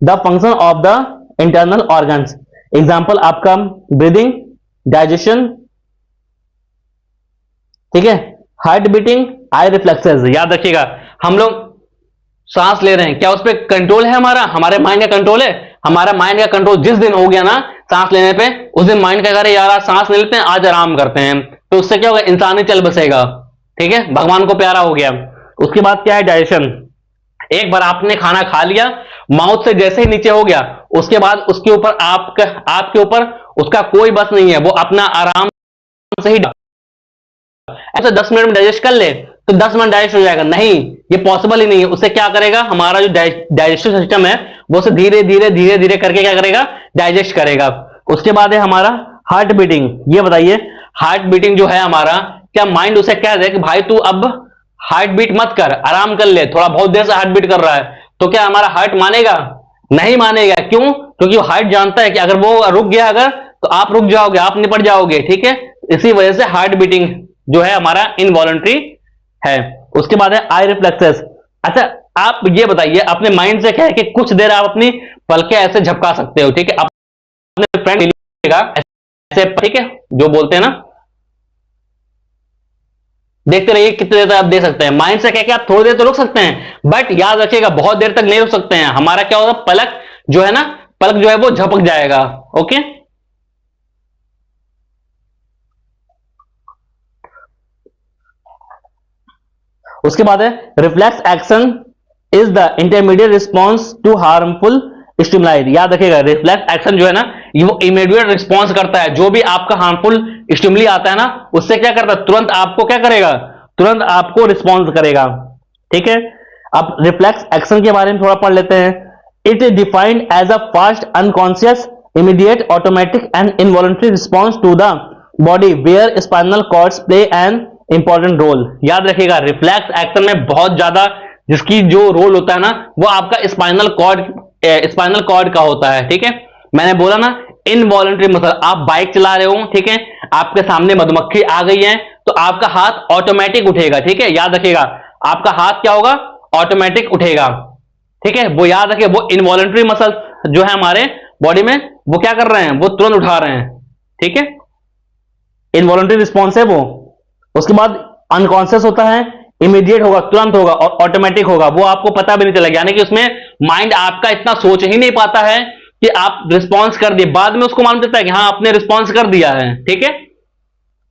the function of the internal organs. Example आपका ब्रीदिंग, डाइजेशन, ठीक है, हार्ट बीटिंग, आई रिफ्लेक्सेस। याद रखिएगा, हम लोग सांस ले रहे हैं, क्या उस पर कंट्रोल है हमारा, हमारे माइंड का कंट्रोल है। हमारा माइंड का कंट्रोल जिस दिन हो गया ना सांस लेने पे, उस दिन माइंड क्या करे, यार आज सांस ले लेते हैं, आज आराम करते हैं, तो उससे क्या होगा, इंसान ही चल बसेगा। ठीक है, भगवान को प्यारा हो गया। उसके बाद क्या है, डाइजेशन। एक बार आपने खाना खा लिया, माउथ से जैसे ही नीचे हो गया, उसके बाद उसके ऊपर आपके ऊपर उसका कोई बस नहीं है, वो अपना आराम से ही ऐसे 10 मिनट में डाइजेस्ट कर ले तो 10 मिनट डाइजेस्ट हो जाएगा, नहीं, ये पॉसिबल ही नहीं है। उससे क्या करेगा, हमारा जो डाइजेस्टिव सिस्टम है वो से धीरे धीरे धीरे धीरे करके क्या करेगा, डाइजेस्ट करेगा। उसके बाद है हमारा हार्ट बीटिंग। ये बताइए, हार्ट बीटिंग जो है हमारा, क्या माइंड उसे कह दे कि भाई तू अब हार्ट बीट मत कर, आराम कर ले, थोड़ा बहुत देर से हार्ट बीट कर रहा है, तो क्या हमारा हार्ट मानेगा, नहीं मानेगा। क्यों, क्योंकि हार्ट जानता है कि अगर वो रुक गया अगर, तो आप रुक जाओगे, आप निपट जाओगे। ठीक है, इसी वजह से हार्ट बीटिंग जो है हमारा इनवॉलंटरी है। उसके बाद है आई रिफ्लेक्सेस। अच्छा, आप ये बताइए, अपने माइंड से क्या है कि कुछ देर आप अपनी पलकें ऐसे झपका सकते हो। ठीक है, अपने फ्रेंड ऐसे, ठीक है, जो बोलते हैं ना, देखते रहिए कितनी देर तक आप दे सकते हैं। माइंड से क्या कि आप थोड़ी देर तो रुक सकते हैं, बट याद रखिएगा बहुत देर तक नहीं रुक सकते हैं। हमारा क्या होगा, पलक जो है ना, पलक जो है वो झपक जाएगा। ओके, उसके बाद है reflex action is the intermediate response to harmful stimuli. याद रखिएगा, रिफ्लेक्स एक्शन जो है ना, ये वो इमीडिएट रिस्पॉन्स करता है, जो भी आपका हार्मफुल स्टिमुली आता है ना, उससे क्या करता है, तुरंत आपको क्या करेगा, तुरंत आपको रिस्पॉन्स करेगा। ठीक है, अब रिफ्लेक्स एक्शन के बारे में थोड़ा पढ़ लेते हैं। It is defined as a fast unconscious immediate automatic and involuntary response to the body where spinal cords play an important role. याद रखिएगा, रिफ्लेक्स एक्शन में बहुत ज्यादा जिसकी जो रोल होता है ना, वो आपका स्पाइनल कॉर्ड का होता है। ठीक है, मैंने बोला ना, इनवॉलंटरी मसल, आप बाइक चला रहे हो, ठीक है, आपके सामने मधुमक्खी आ गई है, तो आपका हाथ ऑटोमेटिक उठेगा। ठीक है, याद रखिएगा, आपका हाथ क्या होगा, ऑटोमेटिक उठेगा। ठीक है, वो याद रखिए, वो इनवॉलंटरी मसल जो है हमारे बॉडी में, वो क्या कर रहे हैं, वो तुरंत उठा रहे हैं। ठीक है, इनवॉलंटरी रिस्पॉन्स है वो। उसके बाद अनकॉन्शियस होता है, इमीडिएट होगा, तुरंत होगा, और ऑटोमेटिक होगा, वो आपको पता भी नहीं चलेगा, यानी कि उसमें माइंड आपका इतना सोच ही नहीं पाता है कि आप रिस्पॉन्स कर दिए, बाद में उसको मालूम चलता है कि हाँ आपने रिस्पॉन्स कर दिया है। ठीक है,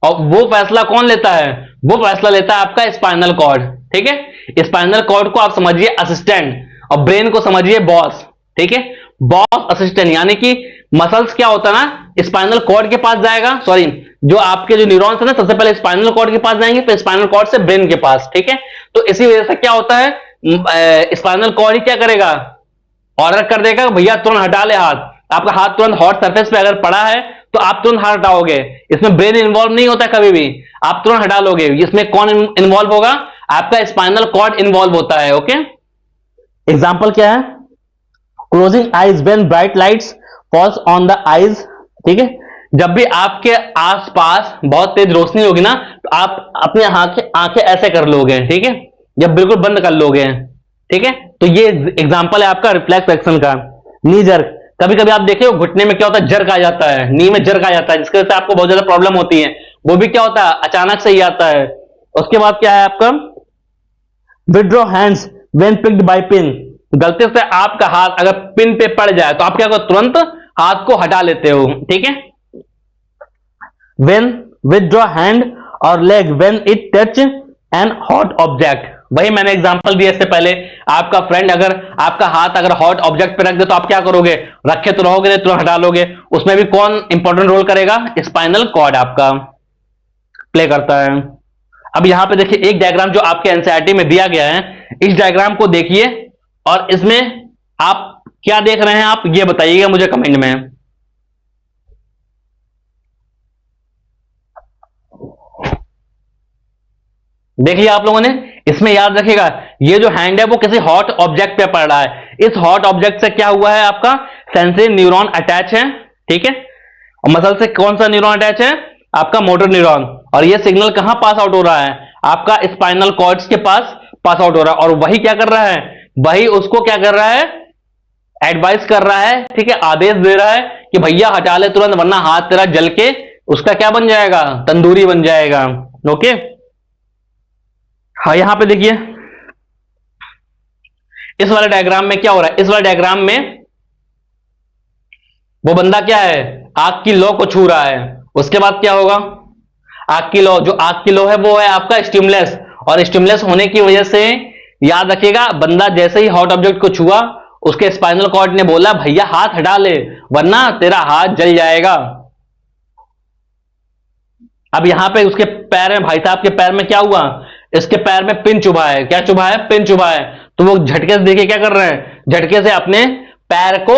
और वो फैसला कौन लेता है, वो फैसला लेता है आपका स्पाइनल कॉर्ड। ठीक है, स्पाइनल कॉर्ड को आप समझिए असिस्टेंट, और ब्रेन को समझिए बॉस। ठीक है, बॉस असिस्टेंट, यानी कि मसल्स क्या होता है ना, स्पाइनल कॉर्ड के पास जाएगा, सॉरी, जो आपके जो न्यूरॉन्स है ना, सबसे पहले स्पाइनल कॉर्ड के पास जाएंगे, फिर स्पाइनल कॉर्ड से ब्रेन के पास। ठीक है, तो इसी वजह से क्या होता है, स्पाइनल कॉर्ड ही क्या करेगा, ऑर्डर कर देगा, भैया तुरंत हटा ले हाथ। आपका हाथ तुरंत हॉट सरफेस पे अगर पड़ा है तो आप तुरंत हाथ हटाओगे, इसमें ब्रेन इन्वॉल्व नहीं होता कभी भी, आप तुरंत हटा लोगे। इसमें कौन इन्वॉल्व होगा, आपका स्पाइनल कॉर्ड इन्वॉल्व होता है। ओके, एग्जाम्पल क्या है, closing eyes when bright lights falls on the eyes. ठीक है, जब भी आपके आसपास बहुत तेज रोशनी होगी ना, तो आप अपने आंखें ऐसे कर लोगे। ठीक है, जब बिल्कुल बंद कर लोगे। ठीक है, तो ये एग्जांपल है आपका रिफ्लेक्स एक्शन का। नी जर्क, कभी कभी आप देखे हो घुटने में क्या होता है, जर्क आ जाता है, नी में जर्क आ जाता है, जिसकी वजह से आपको बहुत ज्यादा प्रॉब्लम होती है, वो भी क्या होता है, अचानक से ही आता है। उसके बाद क्या है आपका withdraw hands when picked bye pin. गलती से आपका हाथ अगर पिन पे पड़ जाए तो आप क्या करो, तुरंत हाथ को हटा लेते हो। ठीक है, when withdraw hand or leg when it touch an hot object। वही मैंने एग्जांपल दिया इससे पहले, आपका फ्रेंड अगर आपका हाथ अगर हॉट ऑब्जेक्ट पे रख दे तो आप क्या करोगे, रखे तो रहोगे, तुरंत हटा लोगे। उसमें भी कौन इंपॉर्टेंट रोल करेगा, स्पाइनल कॉर्ड आपका प्ले करता है। अब यहां पे देखिए एक डायग्राम जो आपके एनसीईआरटी में दिया गया है, इस डायग्राम को देखिए और इसमें आप क्या देख रहे हैं आप, ये बताइएगा मुझे कमेंट में। देख लिया आप लोगों ने। इसमें याद रखिएगा, ये जो हैंड है वो किसी हॉट ऑब्जेक्ट पे पड़ रहा है। इस हॉट ऑब्जेक्ट से क्या हुआ है, आपका सेंसरी न्यूरॉन अटैच है, ठीक है। और मसल से कौन सा न्यूरॉन अटैच है, आपका मोटर न्यूरॉन। और ये सिग्नल कहां पास आउट हो रहा है, आपका स्पाइनल कॉर्ड्स के पास आउट हो रहा है। और वही क्या कर रहा है, वही उसको क्या कर रहा है, एडवाइस कर रहा है, ठीक है, आदेश दे रहा है कि भैया हटा ले तुरंत, वरना हाथ तेरा जल के उसका क्या बन जाएगा, तंदूरी बन जाएगा। ओके, हाँ यहां पे देखिए इस वाले डायग्राम में क्या हो रहा है। इस वाले डायग्राम में वो बंदा क्या है, आग की लौ को छू रहा है। उसके बाद क्या होगा, आग की लौ, जो आग की लौ है वो है आपका स्टिमुलस। और स्टिमुलस होने की वजह से याद रखिएगा, बंदा जैसे ही हॉट ऑब्जेक्ट को छुआ, उसके स्पाइनल कॉर्ड ने बोला भैया हाथ हटा ले, वरना तेरा हाथ जल जाएगा। अब यहां पे उसके पैर में, भाई साहब के पैर में क्या हुआ, इसके पैर में पिन चुभा है। क्या चुभा है, पिन चुभा है। तो वो झटके से देखिए क्या कर रहे हैं, झटके से अपने पैर को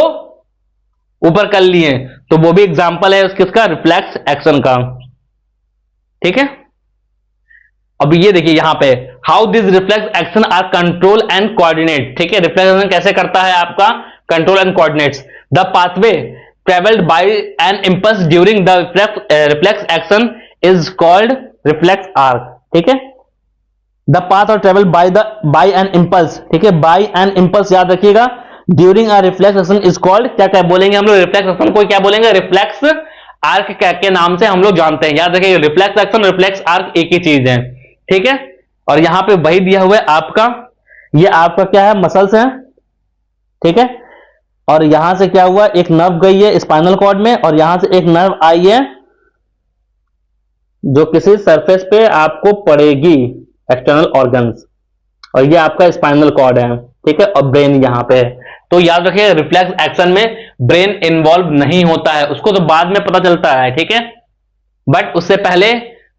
ऊपर कर लिए। तो वो भी एग्जांपल है किसका, रिफ्लेक्स एक्शन का, ठीक है। अब ये देखिए यहां पे, how this reflex action are control and coordinate, ठीक है। रिफ्लेक्स एक्शन कैसे करता है आपका, control and coordinates the pathway travelled by an impulse during the reflex action is called reflex arc, ठीक है। द पाथ और ट्रेवल बाय एन इंपल्स, ठीक है, बाय एन इंपल्स याद रखिएगा, during a reflex action is called, क्या क्या बोलेंगे हम लोग, रिफ्लेक्स एक्शन को क्या बोलेंगे, रिफ्लेक्स आर्क के नाम से हम लोग जानते हैं। याद रखिएगा, रिफ्लेक्स एक्शन रिफ्लेक्स आर्क एक ही चीज है, ठीक है। और यहां पे वही दिया हुआ है आपका, ये आपका क्या है, मसल्स है, ठीक है। और यहां से क्या हुआ, एक नर्व गई है स्पाइनल कॉर्ड में, और यहां से एक नर्व आई है जो किसी सरफेस पे आपको पड़ेगी, एक्सटर्नल ऑर्गन्स, और ये आपका स्पाइनल कॉर्ड है, ठीक है। और ब्रेन यहां पे है। तो याद रखिए रिफ्लेक्स एक्शन में ब्रेन इन्वॉल्व नहीं होता है, उसको तो बाद में पता चलता है, ठीक है। बट उससे पहले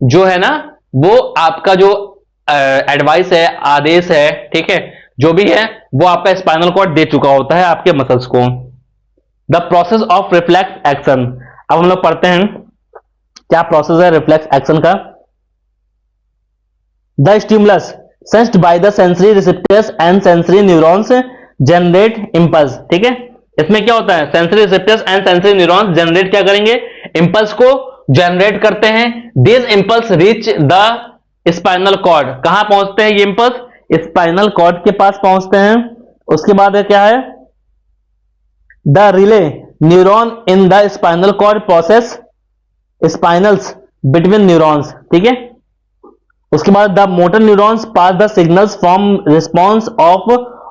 जो है ना, वो आपका जो एडवाइस है, आदेश है, ठीक है, जो भी है वो आपका स्पाइनल कॉर्ड दे चुका होता है आपके मसल्स को। The process of reflex action, अब हम लोग पढ़ते हैं क्या प्रोसेस है रिफ्लेक्स एक्शन का। The stimulus sensed by the sensory receptors and sensory neurons generate impulse, ठीक है। इसमें क्या होता है, sensory receptors and sensory neurons generate क्या करेंगे, इंपल्स को जनरेट करते हैं। This impulse reach the spinal cord, कहां पहुंचते हैं ये इंपल्स, स्पाइनल कॉर्ड के पास पहुंचते हैं। उसके बाद क्या है, the relay neuron in the spinal cord process spinals between neurons, ठीक है। उसके बाद the motor neurons pass the signals from response of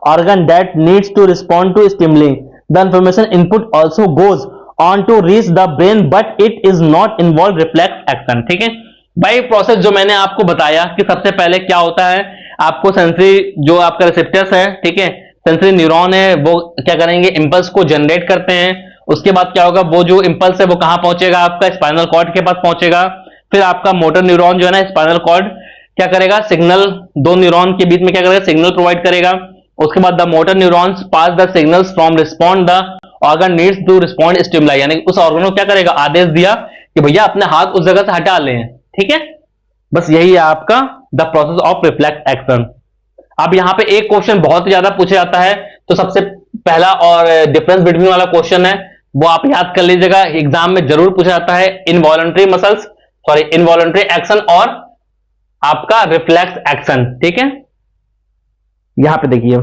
organ that needs to respond to stimuli, the information input also goes on to reach the brain but it is not involve reflex action, ठीक है। भाई प्रोसेस जो मैंने आपको बताया कि सबसे पहले क्या होता है, आपको सेंसरी जो आपका रिसेप्टर्स है, ठीक है, सेंसरी न्यूरॉन है, वो क्या करेंगे, इंपल्स को जनरेट करते हैं। उसके बाद क्या होगा, वो जो इंपल्स है वो कहां पहुंचेगा, आपका स्पाइनल कॉर्ड के पास पहुंचेगा। फिर आपका मोटर न्यूरॉन जो है ना, स्पाइनल कॉर्ड क्या करेगा, सिग्नल, दो न्यूरॉन के बीच में क्या करेगा, सिग्नल प्रोवाइड करेगा। उसके बाद the motor neurons pass the signals from respond the organ needs to respond stimuli, यानी उस ऑर्गन को क्या करेगा, आदेश दिया कि भैया अपने हाथ उस जगह से हटा लें, ठीक है। बस यही है आपका the process of reflex action. अब यहां पे एक क्वेश्चन बहुत ज्यादा पूछा जाता है, तो सबसे पहला और डिफरेंस बिटवीन वाला क्वेश्चन है वो आप याद कर लीजिएगा, एग्जाम में जरूर पूछा जाता है। Involuntary muscles, sorry involuntary action और आपका रिफ्लेक्स एक्शन, ठीक है। यहां पे देखिए,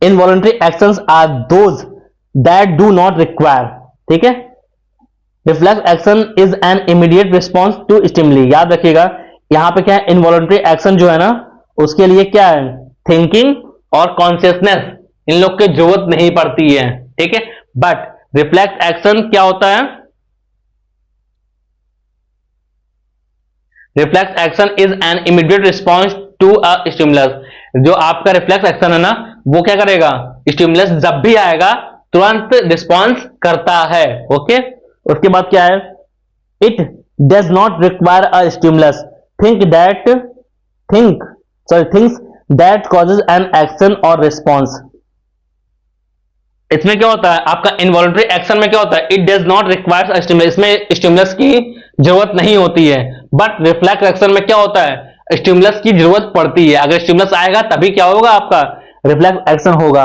involuntary actions are those that do not require, ठीक है। Reflex action is an immediate response to stimuli, याद रखिएगा यहां पे क्या है, इनवॉलंटरी एक्शन जो है ना, उसके लिए क्या है, थिंकिंग और कॉन्शियसनेस इन लोग की जरूरत नहीं पड़ती है, ठीक है। बट रिफ्लेक्स एक्शन क्या होता है, reflex action is an immediate response to a stimulus, जो आपका रिफ्लेक्स एक्शन है ना, वो क्या करेगा, स्टिमुलस जब भी आएगा तुरंत रिस्पॉन्स करता है, ओके। उसके बाद क्या है, it does not require a stimulus thinks that causes an action और रिस्पॉन्स, इसमें क्या होता है आपका इनवॉलंटरी एक्शन में क्या होता है, it does not requires stimulus, इसमें स्टिमुलस की जरूरत नहीं होती है। बट रिफ्लेक्स एक्शन में क्या होता है, स्टिमुलस की जरूरत पड़ती है। अगर स्टिमुलस आएगा तभी क्या होगा, आपका रिफ्लेक्स एक्शन होगा।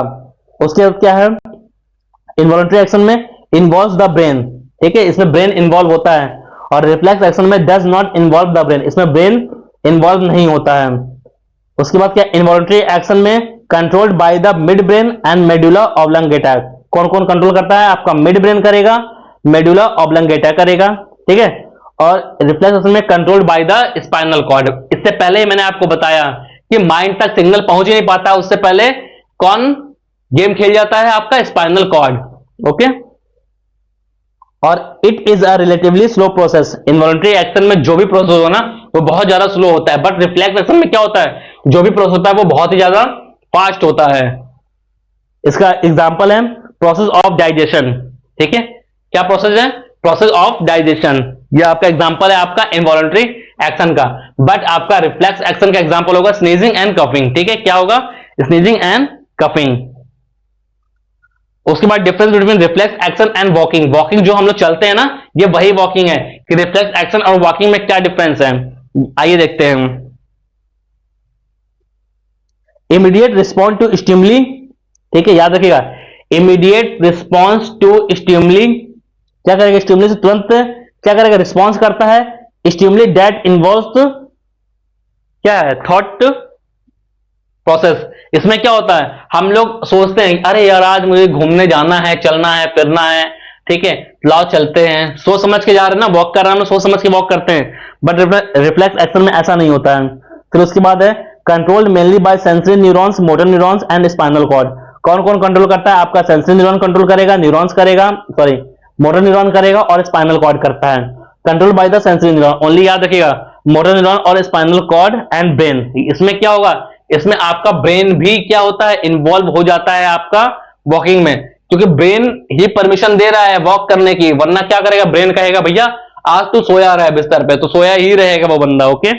उसके बाद क्या है, इनवॉलंटरी एक्शन में इन्वॉल्व द ब्रेन, ठीक है, इसमें ब्रेन इन्वॉल्व होता है। और रिफ्लेक्स एक्शन में does not involve the brain, इसमें ब्रेन इन्वॉल्व नहीं होता है। उसके बाद क्या, इनवॉलंटरी एक्शन में controlled by the midbrain and medulla oblongata. कौन कौन कंट्रोल करता है, आपका मिड ब्रेन करेगा, मेडुला ऑब्लंगेटा करेगा, ठीक है। और रिफ्लेक्स एक्शन में controlled by the spinal cord. इससे पहले ही मैंने आपको बताया कि माइंड तक सिग्नल पहुंच ही नहीं पाता, उससे पहले कौन गेम खेल जाता है, आपका स्पाइनल कॉर्ड, ओके। और it is a relatively slow process, involuntary action में जो भी प्रोसेस हो ना वो बहुत ज्यादा स्लो होता है, बट रिफ्लेक्स एक्शन में क्या होता है, जो भी प्रोसेस होता है वो बहुत ही ज्यादा फास्ट होता है। इसका एग्जांपल है प्रोसेस ऑफ डाइजेशन, ठीक है। क्या प्रोसेस है, प्रोसेस ऑफ डाइजेशन, ये आपका एग्जांपल है आपका इनवॉलंटरी एक्शन का। बट आपका रिफ्लेक्स एक्शन का एग्जांपल होगा स्नीजिंग एंड कफिंग, ठीक है। क्या होगा, स्नीजिंग एंड कफिंग। उसके बाद difference between reflex action and walking, walking जो हम लोग चलते हैं ना, ये वही वॉकिंग है कि रिफ्लेक्स एक्शन और वॉकिंग में क्या डिफरेंस है, आइए देखते हैं। इमीडिएट रिस्पॉन्स टू स्टिमुली, ठीक है, याद रखिएगा, इमीडिएट रिस्पॉन्स टू स्टिमुली, क्या करेगा, स्टिमुली से तुरंत क्या करेगा, रिस्पॉन्स करता है। स्टिमुली दैट इन्वॉल्व्स क्या है, थॉट प्रोसेस। इसमें क्या होता है, हम लोग सोचते हैं अरे यार आज मुझे घूमने जाना है, चलना है, फिरना है, ठीक है, लाओ चलते हैं, सोच समझ के जा रहे हैं ना, वॉक कर रहे हैं, हम सोच समझ के वॉक करते हैं। बट रिफ्लेक्स एक्शन में ऐसा नहीं होता है। फिर उसके बाद है controlled mainly by sensory neurons, motor neurons and spinal cord. कौन कौन कंट्रोल करता है, आपका सेंसरी न्यूरॉन कंट्रोल करेगा, न्यूरॉन्स करेगा, सॉरी मोटर न्यूरॉन करेगा, और स्पाइनल कॉर्ड करता है। Control by the sensory neuron only, याद रखिएगा, मोटर न्यूरॉन और स्पाइनल कॉर्ड एंड ब्रेन। इसमें क्या होगा, इसमें आपका ब्रेन भी क्या होता है, इन्वॉल्व हो जाता है आपका वॉकिंग में, क्योंकि ब्रेन ही परमिशन दे रहा है वॉक करने की, वरना क्या करेगा, ब्रेन कहेगा भैया आज तू सोया रहा है बिस्तर पे, तो सोया ही रहेगा वो बंदा, okay.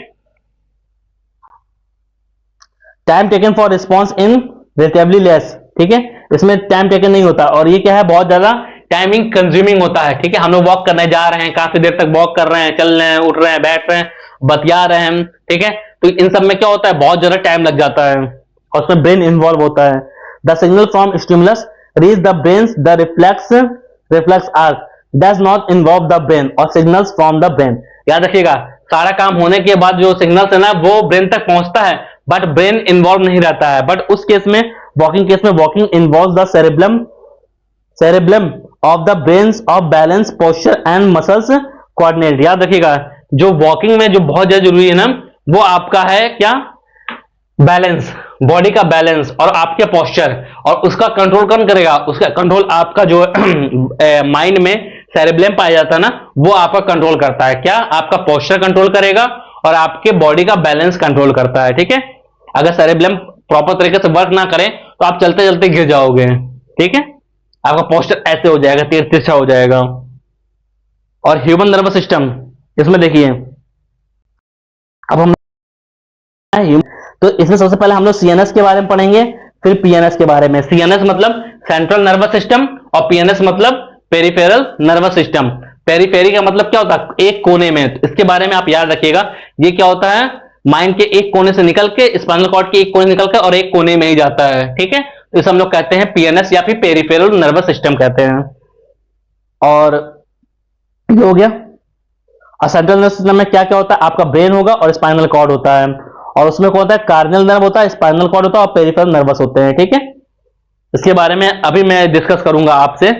Time taken for response in relatively less, ठीक है, इसमें टाइम टेकन नहीं होता, और ये क्या है, बहुत ज्यादा टाइमिंग कंज्यूमिंग होता है, ठीक है। हम लोग वॉक करने जा रहे हैं, काफी देर तक वॉक कर रहे हैं, चल रहे हैं, उठ रहे हैं, बैठ रहे हैं, बतिया रहे हैं, ठीक है, तो इन सब में क्या होता है, बहुत ज्यादा टाइम लग जाता है, और उसमें ब्रेन इन्वॉल्व होता है। The signal from stimulus reach the brain, the reflex arc does not involve the brain और सिग्नल्स फ्रॉम द ब्रेन। याद रखिएगा, सारा काम होने के बाद जो सिग्नल्स है ना वो ब्रेन तक पहुंचता है, बट ब्रेन इन्वॉल्व नहीं रहता है। बट उस केस में, वॉकिंग केस में, walking involve the cerebellum of the brains of balance, posture and muscles coordinate. याद रखिएगा, जो वॉकिंग में जो बहुत ज्यादा जरूरी है ना, वो आपका है क्या, बैलेंस, बॉडी का बैलेंस और आपके पोस्चर, और उसका कंट्रोल कौन करेगा, उसका कंट्रोल आपका जो माइंड में सेरेब्लम पाया जाता है ना, वो आपका कंट्रोल करता है। क्या, आपका पोस्चर कंट्रोल करेगा और आपके बॉडी का बैलेंस कंट्रोल करता है, ठीक है। अगर सेरेब्लम प्रॉपर तरीके से वर्क ना करें तो आप चलते चलते गिर जाओगे, ठीक है, आपका पोस्चर ऐसे हो जाएगा, तिरछा हो जाएगा। और ह्यूमन नर्वस सिस्टम, इसमें देखिए, अब हम तो इसमें सबसे पहले हम लोग सीएनएस के बारे में पढ़ेंगे, फिर पीएनएस के बारे में। सीएनएस मतलब सेंट्रल नर्वस सिस्टम, और पीएनएस मतलब पेरिफेरल नर्वस सिस्टम। पेरिफेरी का मतलब क्या होता है, एक कोने में, तो इसके बारे में आप याद रखिएगा, ये क्या होता है, माइंड के एक कोने से निकल के स्पाइनल कॉर्ड के एक कोने से निकल के और एक कोने में ही जाता है, ठीक है। तो इसे हम लोग कहते हैं पीएनएस या फिर पेरिफेरल नर्वस सिस्टम कहते हैं। और ये हो गया। और सेंट्रल नर्वस सिस्टम में क्या क्या होता है, आपका ब्रेन होगा और स्पाइनल कॉर्ड होता है, और उसमें कौन होता है, कार्नियल नर्व होता है, स्पाइनल कॉर्ड होता है, और पेरिफेरल नर्वस होते हैं, ठीक है। इसके बारे में अभी मैं डिस्कस करूंगा आपसे।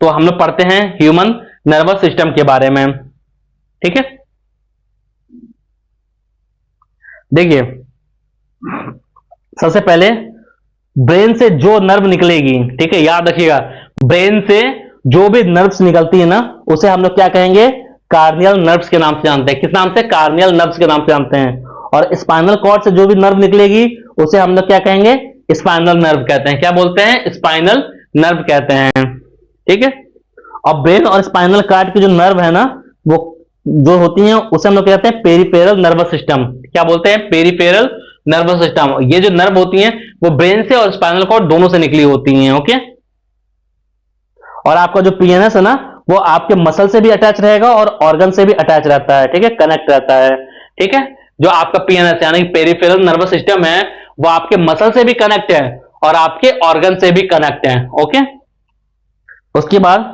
तो हम लोग पढ़ते हैं ह्यूमन नर्वस सिस्टम के बारे में, ठीक है। देखिए, सबसे पहले ब्रेन से जो नर्व निकलेगी, ठीक है, याद रखिएगा, ब्रेन से जो भी नर्व्स निकलती है ना, उसे हम लोग क्या कहेंगे, कार्नियल नर्व्स के नाम से जानते हैं। किस नाम से, कार्नियल नर्व्स के नाम से जानते हैं। और स्पाइनल कॉर्ड से जो भी नर्व निकलेगी उसे हम लोग क्या कहेंगे, स्पाइनल नर्व कहते हैं। क्या बोलते हैं, स्पाइनल नर्व कहते हैं, ठीक है। और ब्रेन और स्पाइनल कॉर्ड की जो नर्व है ना, वो जो होती हैं उसे हम लोग कहते हैं पेरिफेरल नर्वस सिस्टम। क्या बोलते हैं, पेरिफेरल नर्वस सिस्टम। ये जो नर्व होती हैं वो ब्रेन से और स्पाइनल कॉर्ड दोनों से निकली होती हैं, ओके। और आपका जो पीएनएस है ना वो आपके मसल से भी अटैच रहेगा और ऑर्गन से भी अटैच रहता है, ठीक है, कनेक्ट रहता है, ठीक है। जो आपका पीएनएस यानी कि पेरिफेरल नर्वस सिस्टम है वो आपके मसल से भी कनेक्ट है और आपके ऑर्गन से भी कनेक्ट है, ओके। उसके बाद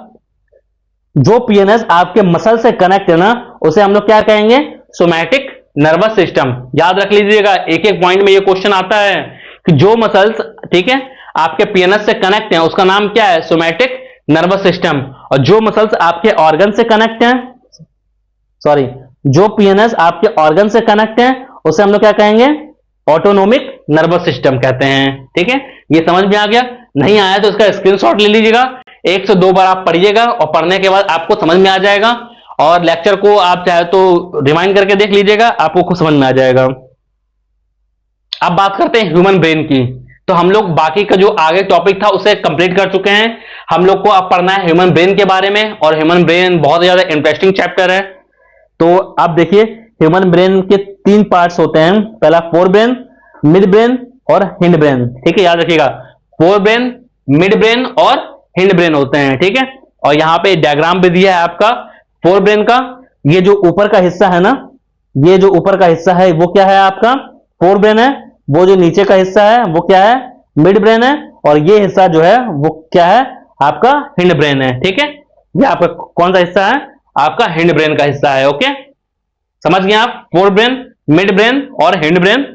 जो पीएनएस आपके मसल से कनेक्ट है ना उसे हम लोग क्या कहेंगे, सोमैटिक नर्वस सिस्टम। याद रख लीजिएगा, एक एक पॉइंट में ये क्वेश्चन आता है कि जो मसल्स, ठीक है, आपके पीएनएस से कनेक्ट हैं उसका नाम क्या है, सोमैटिक नर्वस सिस्टम। और जो मसल्स आपके ऑर्गन से कनेक्ट हैं, सॉरी, जो पीएनएस आपके ऑर्गन से कनेक्ट हैं उसे हम लोग क्या कहेंगे, ऑटोनोमिक नर्वस सिस्टम कहते हैं, ठीक है। ये समझ में आ गया? नहीं आया तो इसका स्क्रीनशॉट ले लीजिएगा, 1 से 2 बार आप पढ़िएगा और पढ़ने के बाद आपको समझ में आ जाएगा। और लेक्चर को आप चाहे तो रिमाइंड करके देख लीजिएगा, आपको खुद समझ में आ जाएगा। अब बात करते हैं ह्यूमन ब्रेन की। तो हम लोग बाकी का जो आगे टॉपिक था उसे कंप्लीट कर चुके हैं। हम लोग को अब पढ़ना है ह्यूमन ब्रेन के बारे में, और ह्यूमन ब्रेन बहुत ज्यादा इंटरेस्टिंग चैप्टर है। तो अब देखिए, ह्यूमन ब्रेन के 3 पार्ट्स होते हैं। पहला फोर ब्रेन, मिड ब्रेन और हिंड ब्रेन, ठीक है, याद रखिएगा, फोर ब्रेन, मिड ब्रेन और हिंड ब्रेन होते हैं, ठीक है। और यहां पे डायग्राम भी दिया है आपका फोर ब्रेन का। ये जो ऊपर का हिस्सा है ना, ये जो ऊपर का हिस्सा है वो क्या है, आपका फोर ब्रेन है। वो जो नीचे का हिस्सा है वो क्या है, मिड ब्रेन है। और ये हिस्सा जो है वो क्या है, आपका हिंड ब्रेन है, ठीक है। ये आपका कौन सा हिस्सा है, आपका हिंड ब्रेन का हिस्सा है, ओके। समझ गए आप, फोर ब्रेन, मिड ब्रेन और हिंड ब्रेन।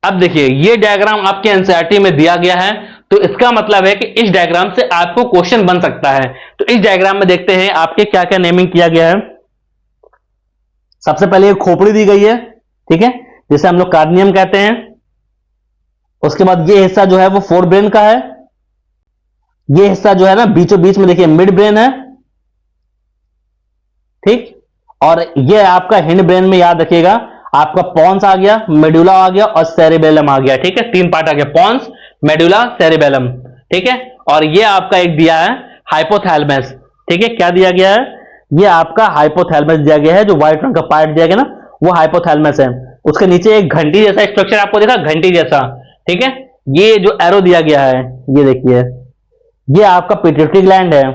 अब देखिए, ये डायग्राम आपके एनसीईआरटी में दिया गया है, तो इसका मतलब है कि इस डायग्राम से आपको क्वेश्चन बन सकता है। तो इस डायग्राम में देखते हैं आपके क्या क्या नेमिंग किया गया है। सबसे पहले एक खोपड़ी दी गई है, ठीक है, जिसे हम लोग कार्नियम कहते हैं। उसके बाद ये हिस्सा जो है वो फोर ब्रेन का है। ये हिस्सा जो है ना बीचों बीच में देखिए मिड ब्रेन है, ठीक। और ये आपका हिंड ब्रेन में याद रखिएगा, आपका पॉन्स आ गया, मेडुला आ गया और सेरिबेलम आ गया, ठीक है। 3 पार्ट आ गया, पॉन्स, मेडुला, सेरिबेलम, ठीक है। और ये आपका एक दिया है हाइपोथैलेमस, ठीक है। क्या दिया गया है, ये आपका हाइपोथैलेमस दिया गया है। जो व्हाइट रंग का पार्ट दिया गया ना वो हाइपोथैलेमस है। उसके नीचे एक घंटी जैसा स्ट्रक्चर आपको देखा, घंटी जैसा, ठीक है। ये जो एरो दिया गया है, ये देखिए, ये आपका पिट्यूटरी ग्लैंड है,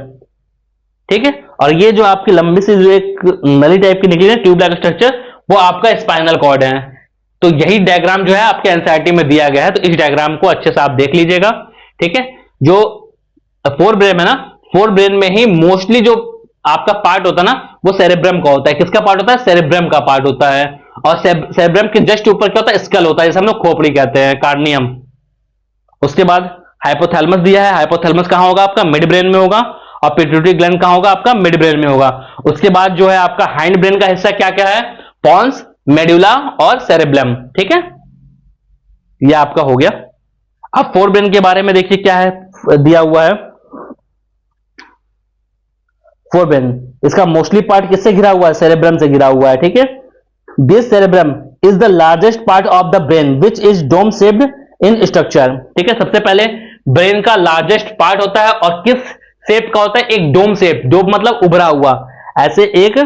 ठीक है। और ये जो आपकी लंबी सी जो एक नली टाइप की निकली है ट्यूब लाइक स्ट्रक्चर, वो आपका स्पाइनल कॉर्ड है। तो यही डायग्राम जो है आपके एनसीईआरटी में दिया गया है, तो इस डायग्राम को अच्छे से आप देख लीजिएगा, ठीक है। जो फोर ब्रेन है ना, फोर ब्रेन में ही मोस्टली जो आपका पार्ट होता है ना वो सेरेब्रम का होता है। किसका पार्ट होता है, सेरेब्रम का पार्ट होता है। और सेरेब्रम के जस्ट ऊपर क्या होता है, स्कल होता है, जिसे हम लोग खोपड़ी कहते हैं, कार्नियम। उसके बाद हाइपोथैलेमस दिया है। हाइपोथैलेमस कहां होगा, आपका मिड ब्रेन में होगा। और पिट्यूटरी ग्लैंड कहां होगा, आपका मिड ब्रेन में होगा। उसके बाद जो है आपका हाइंड ब्रेन का हिस्सा क्या क्या है, पॉन्स, मेडुला और सेरेब्रम, ठीक है। ये आपका हो गया। अब फोर ब्रेन के बारे में देखिए क्या है दिया हुआ है। फोर ब्रेन, इसका मोस्टली पार्ट किससे घिरा हुआ है, सेरेब्रम से घिरा हुआ है, ठीक है। This cerebrum is the largest part of the brain which is dome shaped in structure, ठीक है। सबसे पहले ब्रेन का लार्जेस्ट पार्ट होता है और किस शेप का होता है, एक डोम शेप। डोम मतलब उभरा हुआ, ऐसे एक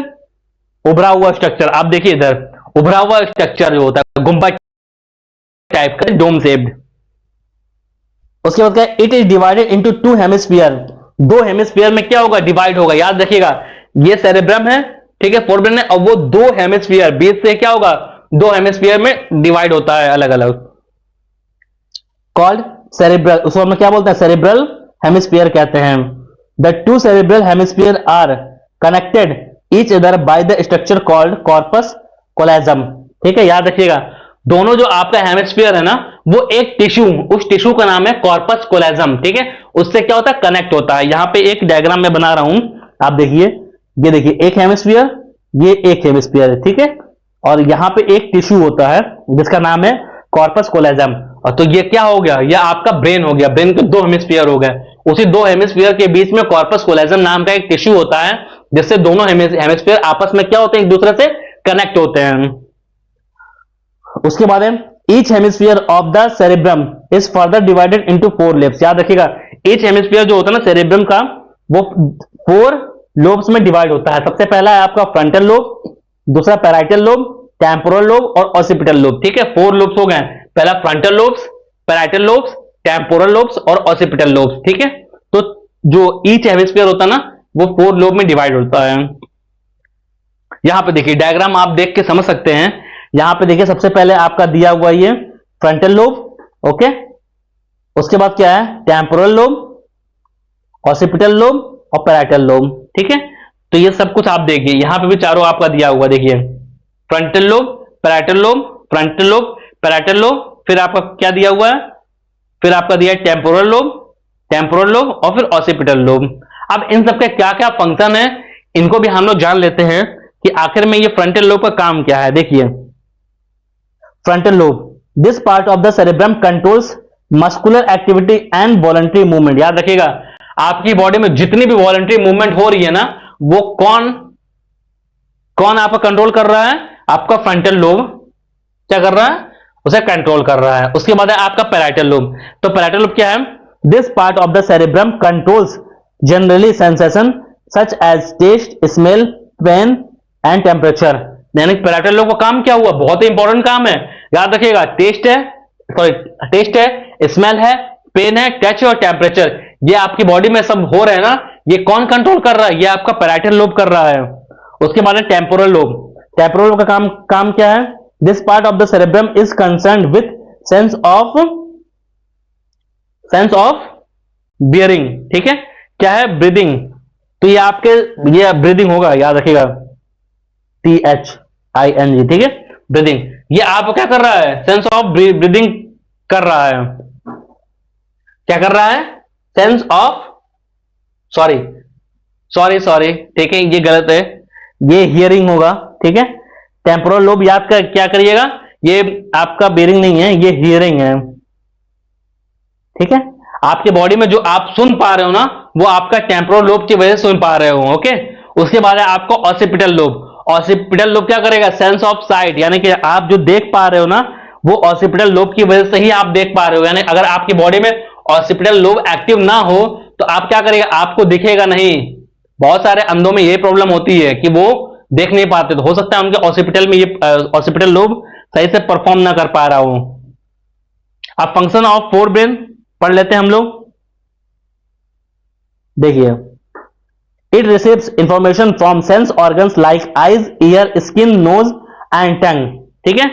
उभरा हुआ स्ट्रक्चर। आप देखिए इधर उभरा हुआ स्ट्रक्चर जो होता है गुंबद टाइप का, डोम शेप्ड। उसके बाद क्या, it is divided into 2 hemisphere. 2 hemisphere में क्या होगा, डिवाइड होगा। याद रखिएगा, ये सेरेब्रम है, ठीक है, फोर ब्रेन है, और वो 2 हेमिस्फीयर, बीच से क्या होगा, 2 हेमिस्फीयर में डिवाइड होता है अलग अलग, कॉल्ड सेरेब्रल। उसको हम क्या बोलते हैं, सेरेब्रल हेमिस्फीयर कहते हैं। The 2 cerebral hemisphere are connected each other by the structure called corpus callosum, ठीक है। याद रखिएगा, दोनों जो आपका हेमिस्फीयर है ना वो एक टिश्यू, उस टिश्यू का नाम है कॉर्पस कोलेजम, ठीक है। उससे क्या होता है, कनेक्ट होता है। यहां पे एक डायग्राम में बना रहा हूं, आप देखिए, ये देखिए एक हेमिस्फीयर, ये एक हेमिस्फीयर है, ठीक है। और यहां पे एक टिश्यू होता है जिसका नाम है कॉर्पस कोलेजम। और तो ये क्या हो गया, ये आपका ब्रेन हो गया। ब्रेन के 2 हेमिस्फीयर हो गए। उसी 2 हेमिस्फीयर के बीच में कॉर्पस कोलेजम नाम का एक टिश्यू होता है, जिससे दोनों हेमिस्फीयर आपस में क्या होते हैं, एक दूसरे से कनेक्ट होते हैं। उसके बाद है each hemisphere of the cerebrum is further divided into 4 lobes. याद रखिएगा, ईच हेमिस्फीयर जो होता है ना सेरेब्रम का, वो 4 लोब्स में डिवाइड होता है। सबसे पहला है आपका फ्रंटल लोब, दूसरा पैराइटल लोब, टेम्पोरल लोब और ऑसिपिटल लोब, ठीक है। 4 लोब्स हो गए। पहला frontal lobes, parietal lobes, temporal lobes और ऑसिपिटल लोब्स, ठीक है। जो ईच हेमिस्फीयर होता है ना, वो 4 लोब में डिवाइड होता है। यहां पे देखिए डायग्राम आप देख के समझ सकते हैं। यहां पे देखिए सबसे पहले आपका दिया हुआ ये फ्रंटल लोब, ओके, उसके बाद क्या है टेम्पोरल लोब, ऑसिपिटल लोब और पैराइटल लोब, ठीक है। तो ये सब कुछ आप देखिए, यहां पे भी चारों आपका दिया हुआ, देखिए frontal lobe, parietal lobe, frontal lobe, parietal lobe, फिर आपका क्या दिया हुआ है, फिर आपका दिया है टेम्पोरल लोब, टेम्पोरल लोब और फिर ऑसिपिटल लोब। अब इन सब के क्या क्या फंक्शन है, इनको भी हम लोग जान लेते हैं कि आखिर में ये फ्रंटल लोब का काम क्या है। देखिए frontal lobe, this part of the cerebrum controls muscular activity and voluntary movement. याद रखिएगा, आपकी बॉडी में जितनी भी वॉलंटरी मूवमेंट हो रही है ना, वो कौन कौन आपका कंट्रोल कर रहा है, आपका फ्रंटल लोब क्या कर रहा है, उसे कंट्रोल कर रहा है। उसके बाद है आपका पैराइटल लोब। तो पैराइटल लोब क्या है, this part of the cerebrum controls generally sensation such as taste, smell, pain and temperature. यानी पैराइटल लोब का काम क्या हुआ, बहुत ही इंपॉर्टेंट काम है, याद रखिएगा। टेस्ट है, सॉरी टेस्ट है, स्मेल है, पेन है, टच और टेम्परेचर, ये आपकी बॉडी में सब हो रहे हैं ना, ये कौन कंट्रोल कर रहा है, ये आपका पैराइटल लोब कर रहा है। उसके बाद है टेम्पोरल लोब। टेम्पोरल लोब का काम क्या है, this part of the cerebrum is concern with sense of bearing, ठीक है, क्या है ब्रीदिंग। तो ये आपके ये ब्रीदिंग होगा, याद रखिएगा, THING, ठीक है, ब्रीदिंग। ये आप क्या कर रहा है, सेंस ऑफ ब्रीदिंग कर रहा है, क्या कर रहा है, सेंस ऑफ, सॉरी, ठीक है, ये गलत है, ये हियरिंग होगा, ठीक है। टेम्पोरल लोब याद कर क्या करिएगा, ये आपका बियरिंग नहीं है, ये हियरिंग है, ठीक है। आपके बॉडी में जो आप सुन पा रहे हो ना, वो आपका टेम्पोरल लोब की वजह से सुन पा रहे हो, ओके। उसके बाद है आपका ऑसिपिटल लोब। ऑसिपिटल लोब क्या करेगा, सेंस ऑफ साइट, यानी कि आप जो देख पा रहे हो ना, वो ऑसिपिटल लोब की वजह से ही आप देख पा रहे हो। यानी अगर आपकी बॉडी में ऑसिपिटल लोब एक्टिव ना हो तो आप क्या करेगा, आपको दिखेगा नहीं। बहुत सारे अंधों में ये प्रॉब्लम होती है कि वो देख नहीं पाते, तो हो सकता है उनके ऑसिपिटल में ये ऑसिपिटल लोब सही से परफॉर्म ना कर पा रहा हो। अब फंक्शन ऑफ फोर ब्रेन पढ़ लेते हैं हम लोग। देखिए, it receives information from sense organs like eyes, ear, skin, nose and tongue, ठीक है।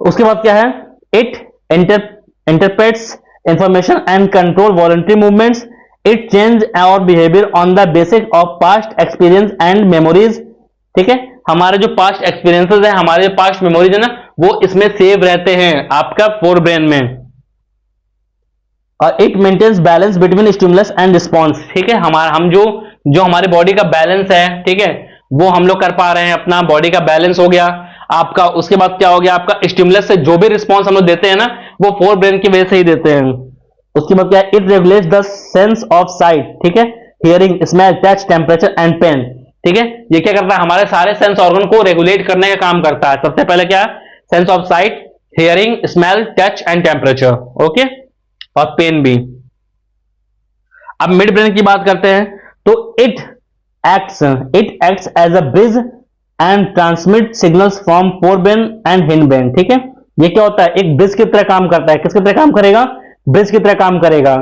उसके बाद क्या है, it interprets information and control voluntary movements, it change और behaviour on the basis of past experience and memories, ठीक है। हमारे जो पास्ट एक्सपीरियंसेस है, हमारे जो पास्ट मेमोरीज है ना, वो इसमें सेव रहते हैं आपका फोर ब्रेन में। और it maintains balance between stimulus and response, ठीक है। हम जो हमारे बॉडी का बैलेंस है, ठीक है, वो हम लोग कर पा रहे हैं, अपना बॉडी का बैलेंस हो गया आपका। उसके बाद क्या हो गया, आपका स्टिमुलस से जो भी रिस्पॉन्स हम लोग देते हैं ना, वो फोर ब्रेन की वजह से ही देते हैं। उसके बाद क्या है, it regulates the sense of sight, ठीक है, hearing, smell, touch, temperature and pain, ठीक है। ये क्या करता है, हमारे सारे सेंस ऑर्गन को रेगुलेट करने का काम करता है। सबसे पहले क्या, sense of sight, hearing, smell, touch and temperature, okay, और पेन भी। अब मिड ब्रेन की बात करते हैं, तो it acts as a bridge and transmit signals from forebrain and hindbrain, ठीक है। ये क्या होता है, एक ब्रिज की तरह काम करता है। किसकी तरह काम करेगा, ब्रिज की तरह काम करेगा।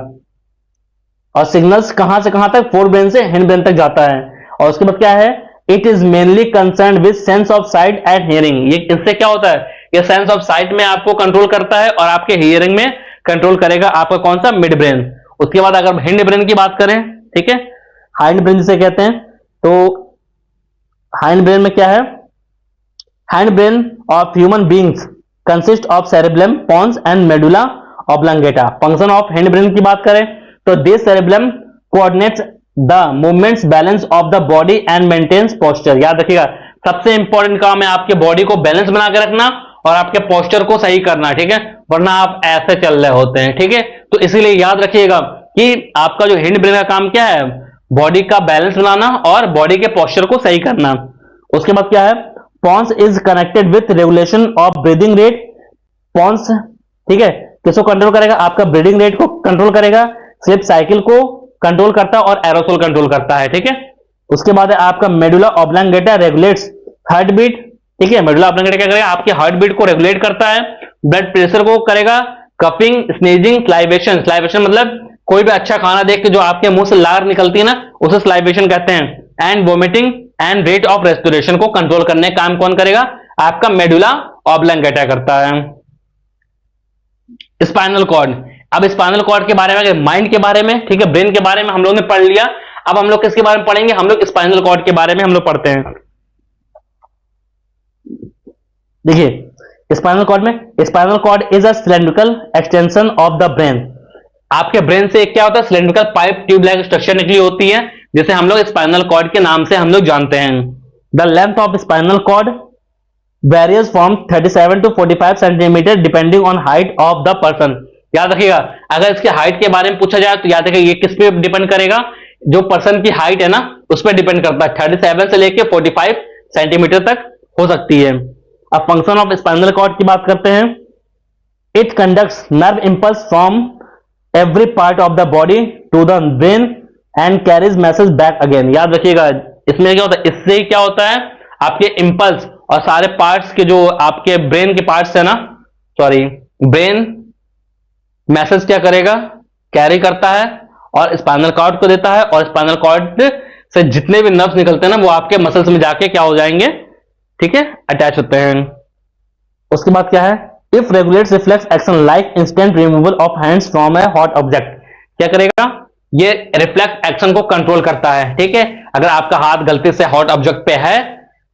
और सिग्नल्स कहां से कहां तक, फोर ब्रेन से हिंड ब्रेन तक जाता है। और उसके बाद क्या है, it is mainly concern with sense of site and hearing. ये इससे क्या होता है, ये सेंस ऑफ साइट में आपको कंट्रोल करता है और आपके हियरिंग में कंट्रोल करेगा आपका कौन सा, मिड ब्रेन। उसके बाद अगर हिंड ब्रेन की बात करें, ठीक है, हाइंड ब्रेन जिसे कहते हैं, तो हाइंड ब्रेन में क्या है, hindbrain of human beings consist of cerebrum, pons and medulla oblongata. Function of hindbrain की बात करें, तो this cerebrum coordinates the movements, balance of the body and maintains posture. याद रखिएगा, सबसे इंपॉर्टेंट काम है आपके बॉडी को बैलेंस बना के रखना और आपके पोस्चर को सही करना, ठीक है, वरना आप ऐसे चल रहे होते हैं, ठीक है। तो इसीलिए याद रखिएगा कि आपका जो हिंड ब्रेन का काम क्या है, बॉडी का बैलेंस बनाना और बॉडी के पोस्चर को सही करना। उसके बाद क्या है, pons is connected with regulation of breathing rate. Pons, ठीक है, किसको कंट्रोल करेगा, आपका ब्रीदिंग रेट को कंट्रोल करेगा, स्लीप साइकिल को कंट्रोल करता है और एरोसोल कंट्रोल करता है, ठीक है। उसके बाद है आपका medulla oblongata, regulates heart beat, ठीक है। मेडुला ऑब्लांगेटा क्या करेगा, आपके हार्ट बीट को रेगुलेट करता है, ब्लड प्रेशर को करेगा, कफिंग, स्नीजिंग, स्लाइवेशन। स्लाइवेशन मतलब कोई भी अच्छा खाना देख के जो आपके मुंह से लार निकलती है ना, उसे सलाइवेशन कहते हैं। And vomiting and rate of respiration को कंट्रोल करने का काम कौन करेगा? आपका मेडुला ऑब्लंगेटा करता है। स्पाइनल कॉर्ड, अब स्पाइनल कॉर्ड के बारे में, माइंड के बारे में, ठीक है, ब्रेन के बारे में हम लोग ने पढ़ लिया। अब हम लोग किसके बारे में पढ़ेंगे? हम लोग स्पाइनल कॉर्ड के बारे में हम लोग पढ़ते हैं। देखिए spinal cord is a cylindrical extension of the brain. आपके ब्रेन से क्या होता है? Cylindrical pipe tube like structure निकली होती है, जिसे हम लोग स्पाइनल कॉर्ड के नाम से हम लोग जानते हैं। The length of spinal cord varies from 37 to 45 centimetre depending on height of the person. याद रखिएगा, अगर इसके हाइट के बारे में पूछा जाए तो याद रखिएगा ये किस पे डिपेंड करेगा? जो पर्सन की हाइट है ना, उस पर डिपेंड करता है। 37 से लेकर 45 सेंटीमीटर तक हो सकती है। अब फंक्शन ऑफ स्पाइनल कॉर्ड की बात करते हैं। It conducts nerve impulse from every part of the body to the brain and carries message back again. याद रखिएगा, इसमें क्या होता है? इससे क्या होता है? आपके इंपल्स और सारे पार्ट्स के, जो आपके ब्रेन के पार्ट्स है ना, सॉरी, ब्रेन मैसेज क्या करेगा? कैरी करता है और स्पाइनल कॉर्ड को देता है, और स्पाइनल कॉर्ड से जितने भी नर्व्स निकलते हैं ना, वो आपके मसल्स में जाके क्या हो जाएंगे? ठीक है, अटैच होते हैं। उसके बाद क्या है? If regulates reflex action like instant removal of hands from A hot object. क्या करेगा? ये रिफ्लेक्स एक्शन को कंट्रोल करता है। ठीक है, अगर आपका हाथ गलती से हॉट ऑब्जेक्ट पे है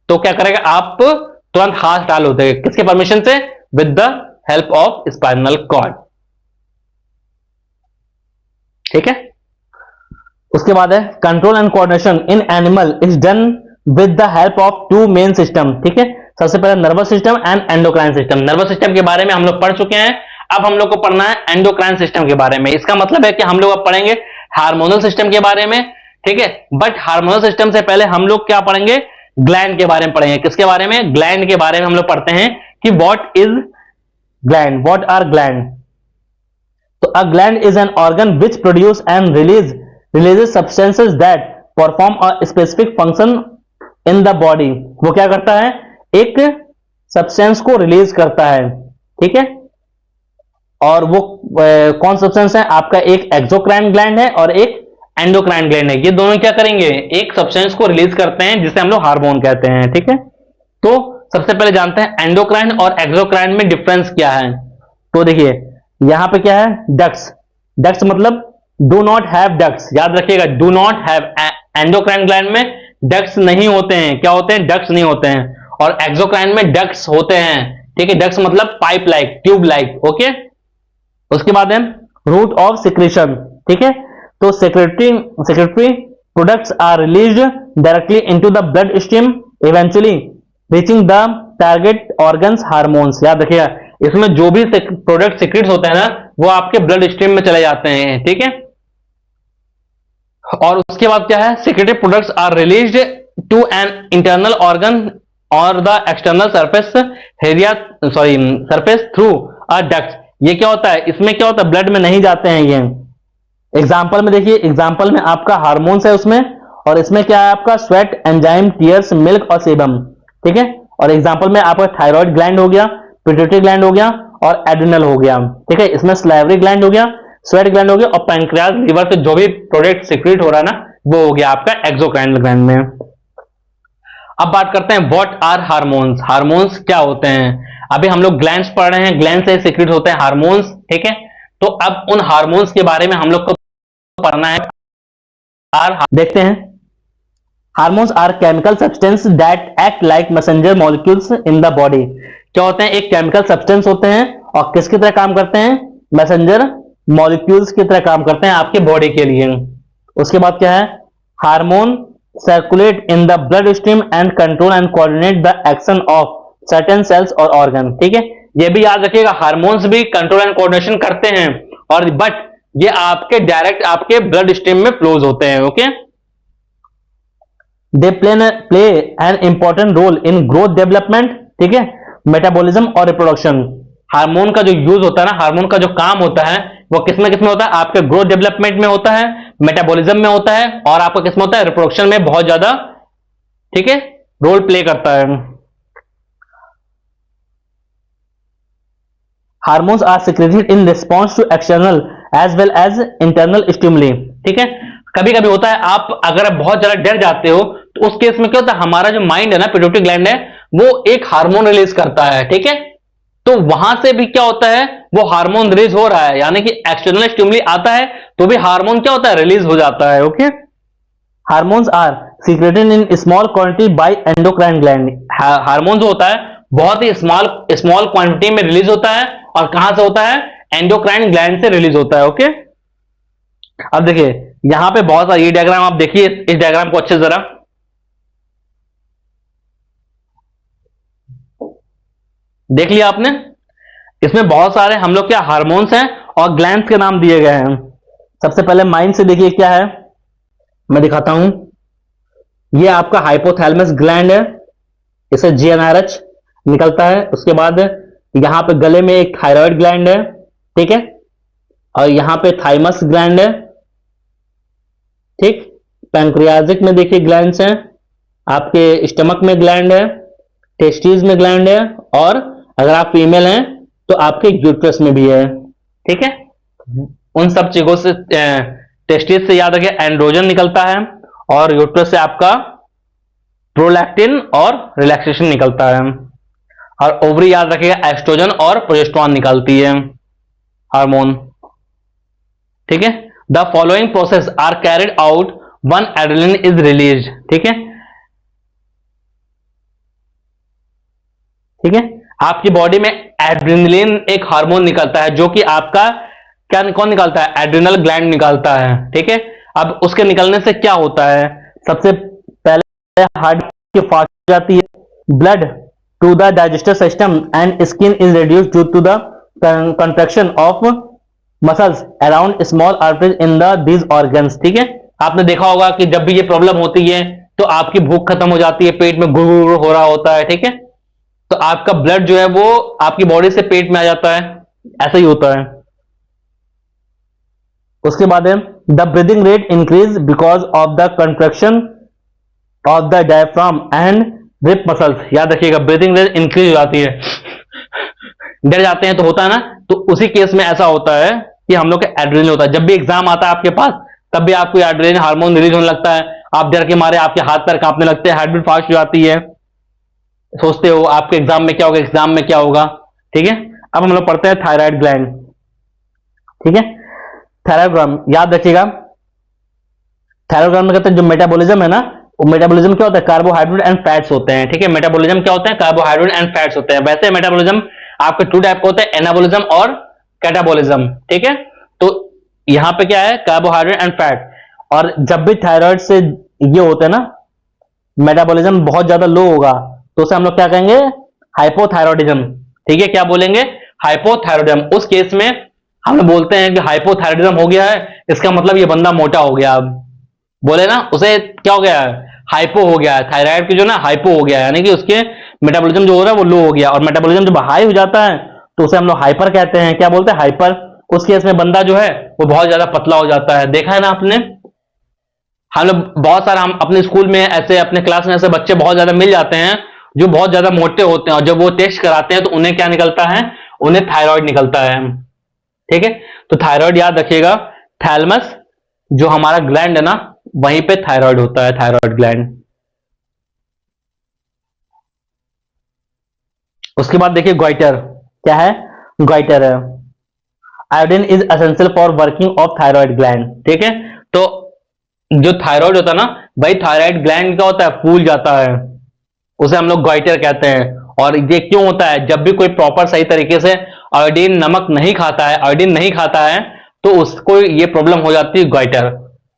तो क्या करेगा? आप तुरंत हाथ डाल होते हैं, किसके परमिशन से? With the help of spinal cord. ठीक है, उसके बाद है control and coordination in animal is done with the help of two main system. ठीक है, सबसे पहले nervous system and endocrine system. Nervous system के बारे में हम लोग पढ़ चुके हैं, अब हम लोग को पढ़ना है एंडोक्राइन सिस्टम के बारे में। इसका मतलब है कि हम लोग अब पढ़ेंगे हार्मोनल सिस्टम के बारे में। ठीक है, बट हार्मोनल सिस्टम से पहले हम लोग क्या पढ़ेंगे? ग्लैंड के बारे में पढ़ेंगे। किसके बारे में? ग्लैंड के बारे में हम लोग पढ़ते हैं कि what is gland, what are gland. तो a gland is an organ which produce and releases substances that perform a specific function in the body. वो क्या करता है? एक सब्सटेंस को रिलीज करता है। ठीक है, और वो कौन सब्सटेंस है? आपका एक एक्सोक्राइन ग्लैंड है और एक एंडोक्राइन ग्लैंड है। ये दोनों क्या करेंगे? एक सब्सटेंस को रिलीज करते हैं जिसे हम लोग हार्मोन कहते हैं। ठीक है, तो सबसे पहले जानते हैं एंडोक्राइन और एक्सोक्राइन में डिफरेंस क्या है। तो देखिए यहां पे क्या है? डक्ट्स। डक्ट्स मतलब डू नॉट हैव डक्ट्स। याद रखिएगा, do not have. Endocrine gland में डक्ट्स नहीं होते हैं। क्या होते हैं? डक्ट्स नहीं होते हैं। और एक्सोक्राइन में डक्ट्स होते हैं। ठीक है, डक्ट्स मतलब pipe like, tube like. Okay, उसके बाद है रूट ऑफ सिक्रेशन। ठीक है, तो secretory products are released directly into the blood stream eventually reaching the target organs hormones. याद रखिएगा, इसमें जो भी प्रोडक्ट सीक्रेट्स होते हैं ना, वो आपके ब्लड स्ट्रीम में चले जाते हैं। ठीक है, और उसके बाद क्या है? Secretory products are released to an internal organ और the external surface area, sorry surface through a duct. ये क्या होता है? इसमें क्या होता है? ब्लड में नहीं जाते हैं ये। एग्जाम्पल में देखिए, एग्जाम्पल में आपका हार्मोन्स है उसमें, और इसमें क्या है? आपका स्वेट, एंजाइम, टीयर्स, मिल्क और सेबम। ठीक है, और एग्जाम्पल में आपका थायराइड ग्लैंड हो गया, पिट्यूटरी ग्लैंड हो गया और एड्रिनल हो गया। ठीक है, इसमें सलाइवरी ग्लैंड हो गया, स्वेट ग्लैंड हो गया, और पैंक्रियाज, लीवर से जो भी प्रोडक्ट सीक्रेट हो रहा है ना, वो हो गया आपका एक्सोक्राइन ग्लैंड में। अब बात करते हैं व्हाट आर हार्मोन्स। हार्मोन्स क्या होते हैं? अभी हम लोग ग्लैंड्स पढ़ रहे हैं, ग्लैंड से सीक्रेट होते हैं हार्मोन्स। ठीक है, तो अब उन हार्मोन्स के बारे में हम लोग को पढ़ना है। देखते हैं, hormones are chemical substance that act like messenger molecules in the body. क्या होते हैं? एक केमिकल सब्सटेंस होते हैं और किसकी तरह काम करते हैं? मैसेंजर मॉलिक्यूल्स की तरह काम करते हैं आपके बॉडी के लिए। उसके बाद क्या है? Hormone circulate in the blood stream and control and coordinate the action of certain cells और ऑर्गन। ठीक है, ये भी याद रखिएगा, हार्मोन्स भी कंट्रोल एंड कोऑर्डिनेशन करते हैं, और बट ये आपके डायरेक्ट आपके ब्लड स्ट्रीम में फ्लोज होते हैं। Okay, they play an important role in growth development. ठीक है, मेटाबॉलिज्म और रिप्रोडक्शन। हार्मोन का जो यूज होता है ना, हार्मोन का जो काम होता है, वो किसमें किसमें होता है? आपके ग्रोथ डेवलपमेंट में होता है, मेटाबॉलिज्म में होता है, और आपका किसमें होता है? रिप्रोडक्शन में बहुत ज्यादा, ठीक है, रोल प्ले करता है। Hormones are secreted in response to external as well as internal stimuli. ठीक है, कभी कभी होता है आप अगर बहुत ज्यादा डर जाते हो तो उस केस में क्या होता है, हमारा जो माइंड है ना, पिट्यूटरी ग्लैंड है, वो एक हार्मोन रिलीज करता है। ठीक है, तो वहां से भी क्या होता है, वो हार्मोन रिलीज हो रहा है, यानी कि एक्सटर्नल स्टिमुली आता है तो भी हार्मोन क्या होता है, रिलीज हो जाता है। Okay, hormones are secreted in small quantity by endocrine gland. Hormone जो होता है बहुत ही स्मॉल स्मॉल क्वांटिटी में रिलीज होता है, और कहां से होता है, एंडोक्राइन ग्लैंड से रिलीज होता है। ओके, अब देखिए यहां पे बहुत सारा, ये डायग्राम आप देखिए, इस डायग्राम को अच्छे से जरा देख लिया आपने। इसमें बहुत सारे हम लोग क्या हार्मोन्स हैं और ग्लैंड्स के नाम दिए गए हैं। सबसे पहले माइंड से देखिए क्या है, मैं दिखाता हूं। ये आपका हाइपोथैलेमस ग्लैंड है, इसे जीएनआरएच निकलता है। उसके बाद यहां पे गले में एक थायराइड ग्लैंड है। ठीक है, और यहां पे थाइमस ग्लैंड है। ठीक, पैंक्रियाजिक में देखिए ग्लैंड्स हैं, आपके स्टमक में ग्लैंड है, टेस्टिस में ग्लैंड है, और अगर आप फीमेल हैं तो आपके यूट्रस में भी है। ठीक है, उन सब चीजों से टेस्टिस से याद रखिए एंड्रोजन निकलता है, और यूट्रस से आपका प्रोलैक्टिन और रिलैक्सेशन निकलता है, और ओवरी याद रखिएगा एस्ट्रोजन और प्रोजेस्टेरॉन निकालती है हार्मोन। ठीक है, the following process are carried out one adrenaline is release. ठीक है, ठीक है, आपकी बॉडी में एड्रेनलिन एक हार्मोन निकलता है, जो कि आपका क्या कौन निकालता है, एड्रिनल ग्लैंड निकालता है। ठीक है, अब उसके निकलने से क्या होता है, सबसे पहले हार्ट की फास्ट हो जाती है, blood to the digestive system and skin is reduced due to the contraction of muscles around small arteries in the these organs. ठीक है, आपने देखा होगा कि जब भी ये प्रॉब्लम होती है तो आपकी भूख खत्म हो जाती है, पेट में गुड़ हो रहा होता है। ठीक है, तो आपका ब्लड जो है वो आपकी बॉडी से पेट में आ जाता है, ऐसा ही होता है। उसके बाद है the breathing rate increase because of the contraction of the diaphragm and rib muscles. याद रखिएगा ब्रीदिंग रेट इंक्रीज हो जाती है, डर जाते हैं तो होता है ना, तो उसी केस में ऐसा होता है कि हम लोग का एड्रेनलिन होता है। जब भी एग्जाम आता है आपके पास तब भी आपको एड्रेनलिन हार्मोन रिलीज होने लगता है, आप डर के मारे आपके हाथ पैर कांपने लगते हैं, हार्ट बीट फास्ट हो जाती है, सोचते हो आपके एग्जाम में क्या होगा, एग्जाम में क्या होगा। ठीक है, अब हम लोग पढ़ते हैं थायराइड ग्लैंड। ठीक है, थायराइड ग्लैंड याद रखिएगा, थायराइड ग्लैंड में कहते हैं जो मेटाबॉलिज्म है ना, वो मेटाबॉलिज्म क्या होता है, कार्बोहाइड्रेट एंड फैट्स होते हैं। ठीक है, मेटाबॉलिज्म क्या होता है, कार्बोहाइड्रेट एंड फैट्स होते हैं। वैसे मेटाबॉलिज्म आपके टू टाइप का होता है, एनाबॉलिज्म और कैटाबॉलिज्म। ठीक है, तो यहां पे क्या है, कार्बोहाइड्रेट एंड फैट। और जब भी थायराइड से ये होते हैं ना, मेटाबॉलिज्म बहुत ज्यादा लो होगा तो उसे हम लोग क्या कहेंगे, हाइपोथायरॉयडिज्म। ठीक है, क्या बोलेंगे, हाइपोथायरॉयडिज्म। उस केस में हम लोग बोलते हैं कि हाइपोथायरॉयडिज्म हो गया है, इसका मतलब ये बंदा मोटा हो गया। अब बोले ना उसे क्या हो गया है, हाइपो हो गया है, थायराइड की जो ना हाइपो हो गया है, यानी कि उसके मेटाबॉलिज्म जो हो रहा है वो लो हो गया। और मेटाबॉलिज्म जब हाई हो जाता है तो उसे हम लोग हाइपर कहते हैं। क्या बोलते हैं, हाइपर। उस केस में बंदा जो है वो बहुत ज्यादा पतला हो जाता है। देखा है ना आपने, हम लोग बहुत सारा, हम अपने स्कूल में ऐसे, अपने क्लास में ऐसे बच्चे बहुत ज्यादा मिल जाते हैं जो बहुत ज्यादा मोटे होते हैं, और जब वो टेस्ट कराते हैं तो उन्हें क्या निकलता है, उन्हें थायराइड निकलता है। ठीक है, तो थायराइड याद रखिएगा, थैलमस जो हमारा ग्लैंड है ना, वहीं पे थायराइड होता है, थायराइड ग्लैंड। उसके बाद देखिए ग्वाइटर, क्या है, ग्वाइटर है, iodine is essential for working of thyroid gland. ठीक है, तो जो थायराइड होता है ना, भाई थायराइड ग्लैंड क्या होता है, फूल जाता है, उसे हम लोग ग्वाइटर कहते हैं। और ये क्यों होता है, जब भी कोई प्रॉपर सही तरीके से आयोडीन नमक नहीं खाता है, आयोडीन नहीं खाता है, तो उसको ये प्रॉब्लम हो जाती है, ग्वाइटर।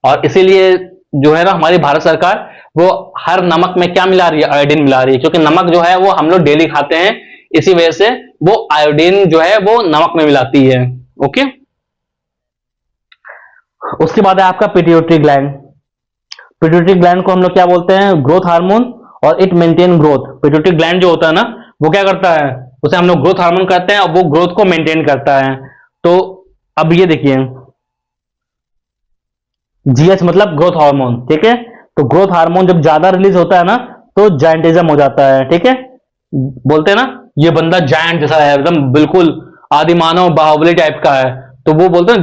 और इसीलिए जो है ना, हमारी भारत सरकार वो हर नमक में क्या मिला रही है, आयोडीन मिला रही है, क्योंकि नमक जो है वो हम लोग डेली खाते हैं, इसी वजह से वो आयोडीन जो है वो नमक में मिलाती है। ओके, उसके बाद है आपका पिट्यूटरी ग्लैंड। पिट्यूटरी ग्लैंड को हम लोग क्या बोलते हैं, ग्रोथ हार्मोन, और it maintain growth. Pituitary gland जो होता है ना, वो क्या करता है, उसे हम लोग ग्रोथ हार्मोन कहते हैं, और वो ग्रोथ को मेंटेन करता है। तो अब ये देखिए, जीएच मतलब ग्रोथ हार्मोन। ठीक है, तो ग्रोथ हार्मोन जब ज्यादा रिलीज होता है ना तो जायंटिज्म हो जाता है। ठीक है, बोलते हैं ना ये बंदा जायंट जैसा है, एकदम बिल्कुल आदिमानव बाहुबली टाइप का है, तो वो बोलते हैं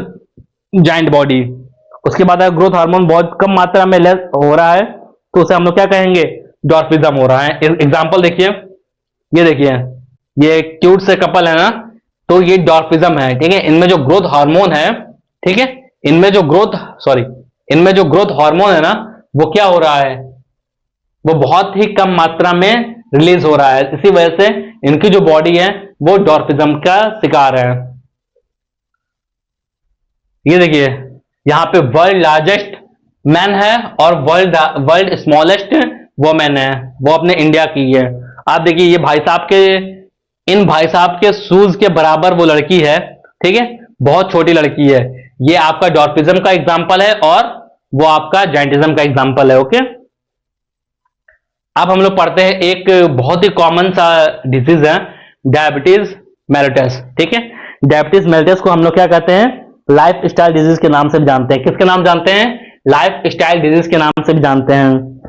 जाइंट बॉडी। उसके बाद अगर ग्रोथ हार्मोन बहुत कम मात्रा में लेस हो रहा है तो उसे हम लोग क्या कहेंगे, डॉर्फिज्म हो रहा है। एग्जांपल देखिए, ये देखिए, ये क्यूट से कपल है ना, तो ये डॉर्फिज्म है, ठीक है। इनमें जो ग्रोथ हार्मोन है, ठीक है, इनमें जो ग्रोथ सॉरी इनमें जो ग्रोथ हार्मोन है ना, वो क्या हो रहा है, वो बहुत ही कम मात्रा में रिलीज हो रहा है। इसी वजह से इनकी जो बॉडी है वो डॉर्फिज्म का शिकार है। ये देखिए, यहां पे वर्ल्ड लार्जेस्ट मैन है और वर्ल्ड स्मॉलेस्ट वोमेन है, वो अपने इंडिया की है। आप देखिए, ये भाई साहब के इन भाई साहब के शूज के बराबर वो लड़की है, ठीक है, बहुत छोटी लड़की है। ये आपका डॉर्फिज्म का एग्जाम्पल है और वो आपका जाइंटिज्म का एग्जाम्पल है। ओके, अब हम लोग पढ़ते हैं एक बहुत ही कॉमन सा डिजीज है, डायबिटीज मेलिटस, ठीक है। डायबिटीज मेलिटस को हम लोग क्या कहते हैं, लाइफ स्टाइल डिजीज के नाम से भी जानते हैं। किसके नाम जानते हैं, लाइफ स्टाइल डिजीज के नाम से भी जानते हैं।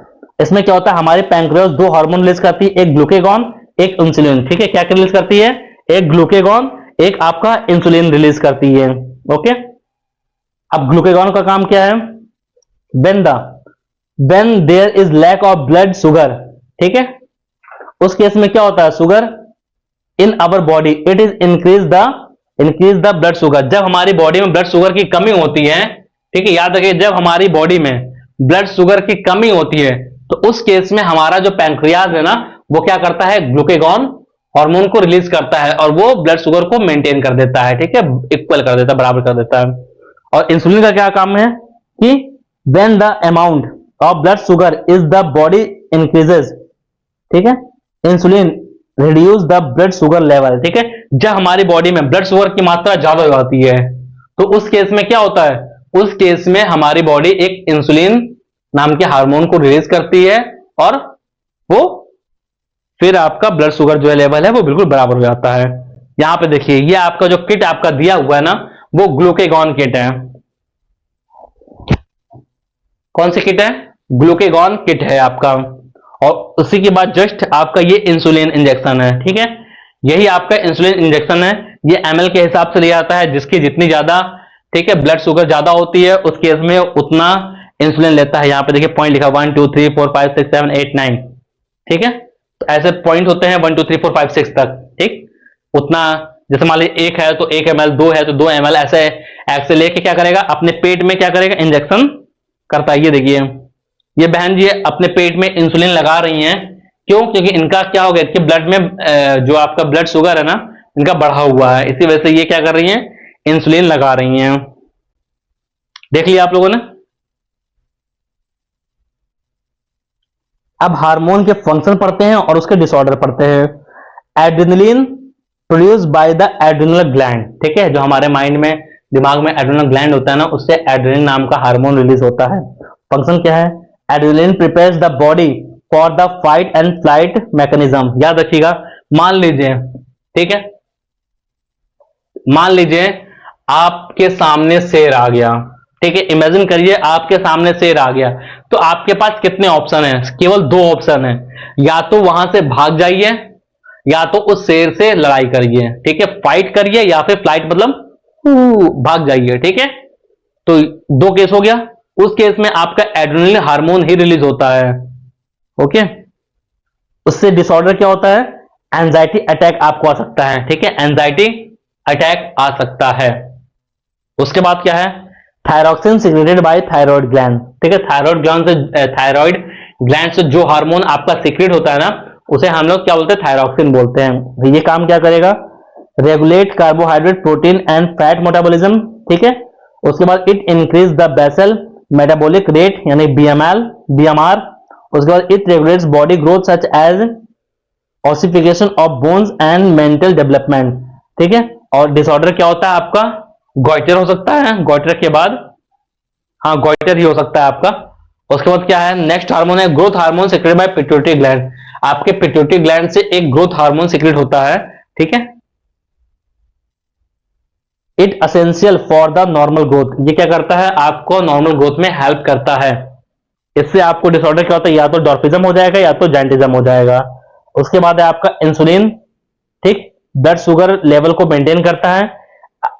इसमें क्या होता है, हमारे पैंक्रियास दो हार्मोन रिलीज करती है, एक ग्लूकेगॉन एक इंसुलिन, ठीक है। क्या रिलीज करती है, एक ग्लूकेगॉन एक आपका इंसुलिन रिलीज करती है। ओके, अब ग्लूकेगॉन का काम क्या है, when there is lack of blood sugar, ठीक है, उस केस में क्या होता है, sugar in our body it is increase the blood sugar. जब हमारी बॉडी में ब्लड शुगर की कमी होती है, ठीक है, याद रखिए, जब हमारी बॉडी में ब्लड शुगर की कमी होती है तो उस केस में हमारा जो पैंक्रियाज है ना, वो क्या करता है, ग्लूकेगॉन हार्मोन को रिलीज करता है और वो ब्लड शुगर को मेंटेन कर देता है, ठीक है, इक्वल कर देता है, बराबर कर देता है। और इंसुलिन का क्या काम है कि when the amount of blood sugar is the body increases, ठीक है, insulin reduce the blood sugar level, ठीक है। जब हमारी बॉडी में ब्लड शुगर की मात्रा ज्यादा हो जाती है तो उस केस में क्या होता है, उस केस में हमारी बॉडी एक इंसुलिन नाम के हार्मोन को रिलीज करती है और वो फिर आपका ब्लड शुगर जो लेवल है वो बिल्कुल बराबर हो जाता है। यहां पे देखिए, ये आपका जो किट आपका दिया हुआ है ना, वो ग्लूकेगॉन किट है। कौन सी किट है, ग्लूकेगॉन किट है आपका। और उसी के बाद जस्ट आपका ये इंसुलिन इंजेक्शन है, ठीक है। यही आपका इंसुलिन इंजेक्शन है, ये एमएल के हिसाब से लिया जाता है, जिसकी जितनी ज्यादा, ठीक है, ब्लड शुगर ज्यादा होती है उस केस में उतना इंसुलिन लेता है। यहां पे देखिए पॉइंट लिखा 1 2 3 4 5 6 7 8 9, ठीक है। तो ऐसे पॉइंट होते हैं 1 2 3 4 5 6 तक, ठीक। उतना, जैसे मान लीजिए 1 है तो 1 ml, 2 है तो 2 ml, ऐसे लेके क्या करेगा, अपने पेट में क्या करेगा, इंजेक्शन करता है। ये देखिए, ये बहन जी अपने पेट में इंसुलिन लगा रही हैं, क्यों, क्योंकि इनका क्या हो गया कि ब्लड में जो आपका ब्लड शुगर है ना, इनका बढ़ा हुआ है, इसी वजह से ये क्या कर रही हैं, इंसुलिन लगा रही हैं। देख लिया आप लोगों ने। अब हार्मोन के फंक्शन पढ़ते हैं और उसके डिसऑर्डर पढ़ते हैं। Adrenaline produce by the adrenal gland, ठीक है, जो हमारे माइंड में, दिमाग में एड्रेनल ग्लैंड होता है ना, उससे एड्रेनलिन नाम का हार्मोन रिलीज होता है। फंक्शन क्या है, adrenaline prepares the body for the fight and flight mechanism. याद रखिएगा, मान लीजिए, ठीक है, मान लीजिए आपके सामने शेर आ गया, ठीक है, इमेजिन करिए आपके सामने शेर आ गया, तो आपके पास कितने ऑप्शन हैं, केवल 2 ऑप्शन हैं, या तो वहां से भाग जाइए या तो उस शेर से लड़ाई करिए, ठीक है, फाइट करिए, या फिर फ्लाइट मतलब भाग जाइए, ठीक है। तो 2 केस हो गया, उस केस में आपका एड्रेनलिन हार्मोन ही रिलीज होता है। ओके, उससे डिसऑर्डर क्या होता है, एंजाइटी अटैक आपको आ सकता है, ठीक है, एंजाइटी अटैक आ सकता है। उसके बाद क्या है, thyroxine secreted by thyroid gland, ठीक है, थायराइड ग्लैंड से जो हार्मोन आपका सीक्रेट होता है ना, उसे हम लोग क्या बोलते हैं, थायरॉक्सिन बोलते हैं। ये काम क्या करेगा, regulate carbohydrate protein and fat metabolism, ठीक है। उसके बाद it increase the basal metabolic rate यानी बीएमआर। उसके बाद it regulates body growth such as ossification of bones and mental development, ठीक है। और डिसऑर्डर क्या होता है आपका, गॉइटर हो सकता है, गॉइटर के बाद, हाँ, गॉइटर ही हो सकता है आपका। उसके बाद क्या है, नेक्स्ट हार्मोन है growth hormone secreted by pituitary gland. आपके पिट्यूटरी ग्लैंड से एक ग्रोथ हार्मोन सीक्रेट होता है, ठीक है। It essential for the normal growth, ये क्या करता है, आपको नॉर्मल ग्रोथ में हेल्प करता है। इससे आपको डिसऑर्डर क्या होता है, या तो डॉर्फिज्म हो जाएगा या तो जाइंटिज्म हो जाएगा। उसके बाद है आपका इंसुलिन, ठीक, ब्लड शुगर लेवल को मेंटेन करता है।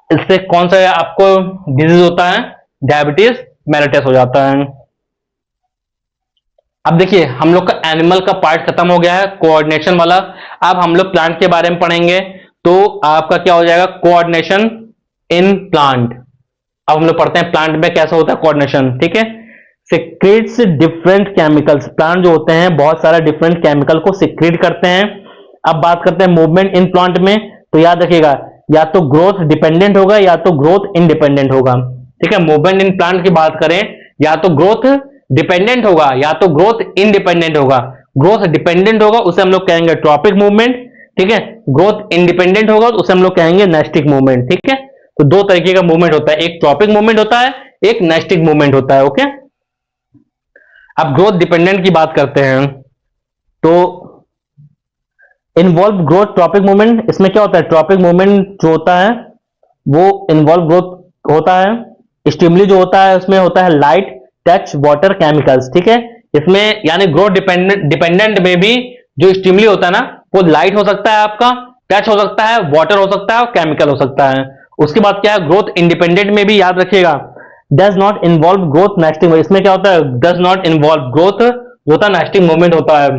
इससे कौन सा आपको डिजीज होता है? डायबिटीज मेलिटस हो जाता है। अब देखिए हम लोग का एनिमल का पार्ट खत्म हो गया है, कोऑर्डिनेशन वाला। अब हम लोग प्लांट के बारे में पढ़ेंगे, तो आपका क्या हो जाएगा? Coordination in plant. अब हम लोग पढ़ते हैं प्लांट में कैसा होता है कोऑर्डिनेशन, ठीक है। सिक्रेट्स डिफरेंट केमिकल्स, प्लांट जो होते हैं बहुत सारा डिफरेंट केमिकल को सिक्रेट करते हैं। अब बात करते हैं मूवमेंट इन प्लांट में, तो याद रखिएगा या तो ग्रोथ डिपेंडेंट होगा या तो ग्रोथ इंडिपेंडेंट होगा, ठीक है। मूवमेंट इन प्लांट की बात करें, या तो ग्रोथ डिपेंडेंट होगा या तो ग्रोथ इंडिपेंडेंट होगा। ग्रोथ डिपेंडेंट होगा उसे हम लोग कहेंगे ट्रॉपिक मूवमेंट, ठीक है। ग्रोथ इंडिपेंडेंट होगा तो उसे हम लोग कहेंगे नेस्टिक मूवमेंट, ठीक है। तो दो तरीके का मूवमेंट होता है, एक ट्रॉपिक मूवमेंट होता है, एक नेस्टिक मूवमेंट होता है, ओके। अब ग्रोथ डिपेंडेंट की बात करते हैं, तो इन्वॉल्व ग्रोथ ट्रॉपिक मूवमेंट। इसमें क्या होता है? ट्रॉपिक मूवमेंट जो होता है वो इन्वॉल्व ग्रोथ होता है। स्टिमुली जो होता है उसमें होता है लाइट, टच, वाटर, केमिकल्स, ठीक है। इसमें यानी ग्रोथ डिपेंडेंट में भी जो स्टिमुली होता है ना, वो लाइट हो सकता है, आपका टच हो सकता है, वाटर हो सकता है और केमिकल हो सकता है। उसके बाद क्या है? ग्रोथ इंडिपेंडेंट में भी याद रखिएगा does not involve growth nesting. इसमें क्या होता है? डज नॉट इन्वॉल्व ग्रोथ जो होता है नेस्टिंग मूवमेंट होता है।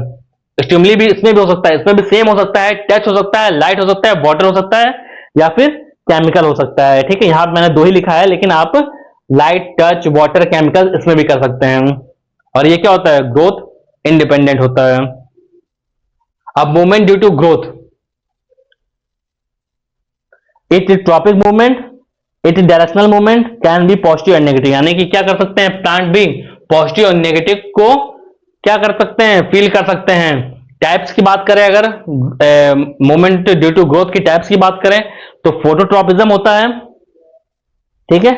स्टिमुली भी इसमें भी हो सकता है, इसमें भी सेम हो सकता है, टच हो सकता है, लाइट हो सकता है, वाटर हो सकता है या फिर केमिकल हो सकता है, ठीक है। यहां पर मैंने दो ही लिखा है, लेकिन आप लाइट, टच, वाटर, केमिकल इसमें भी कर सकते हैं। और ये क्या होता है? ग्रोथ इंडिपेंडेंट होता है। अब movement due to growth, it tropic movement, it directional movement, can be positive and negative. यानी कि क्या कर सकते हैं प्लांट भी? पॉजिटिव और नेगेटिव को क्या कर सकते हैं? फील कर सकते हैं। टाइप्स की बात करें, अगर मूवमेंट ड्यू टू ग्रोथ की टाइप्स की बात करें, तो फोटोट्रॉपिज्म होता है, ठीक है,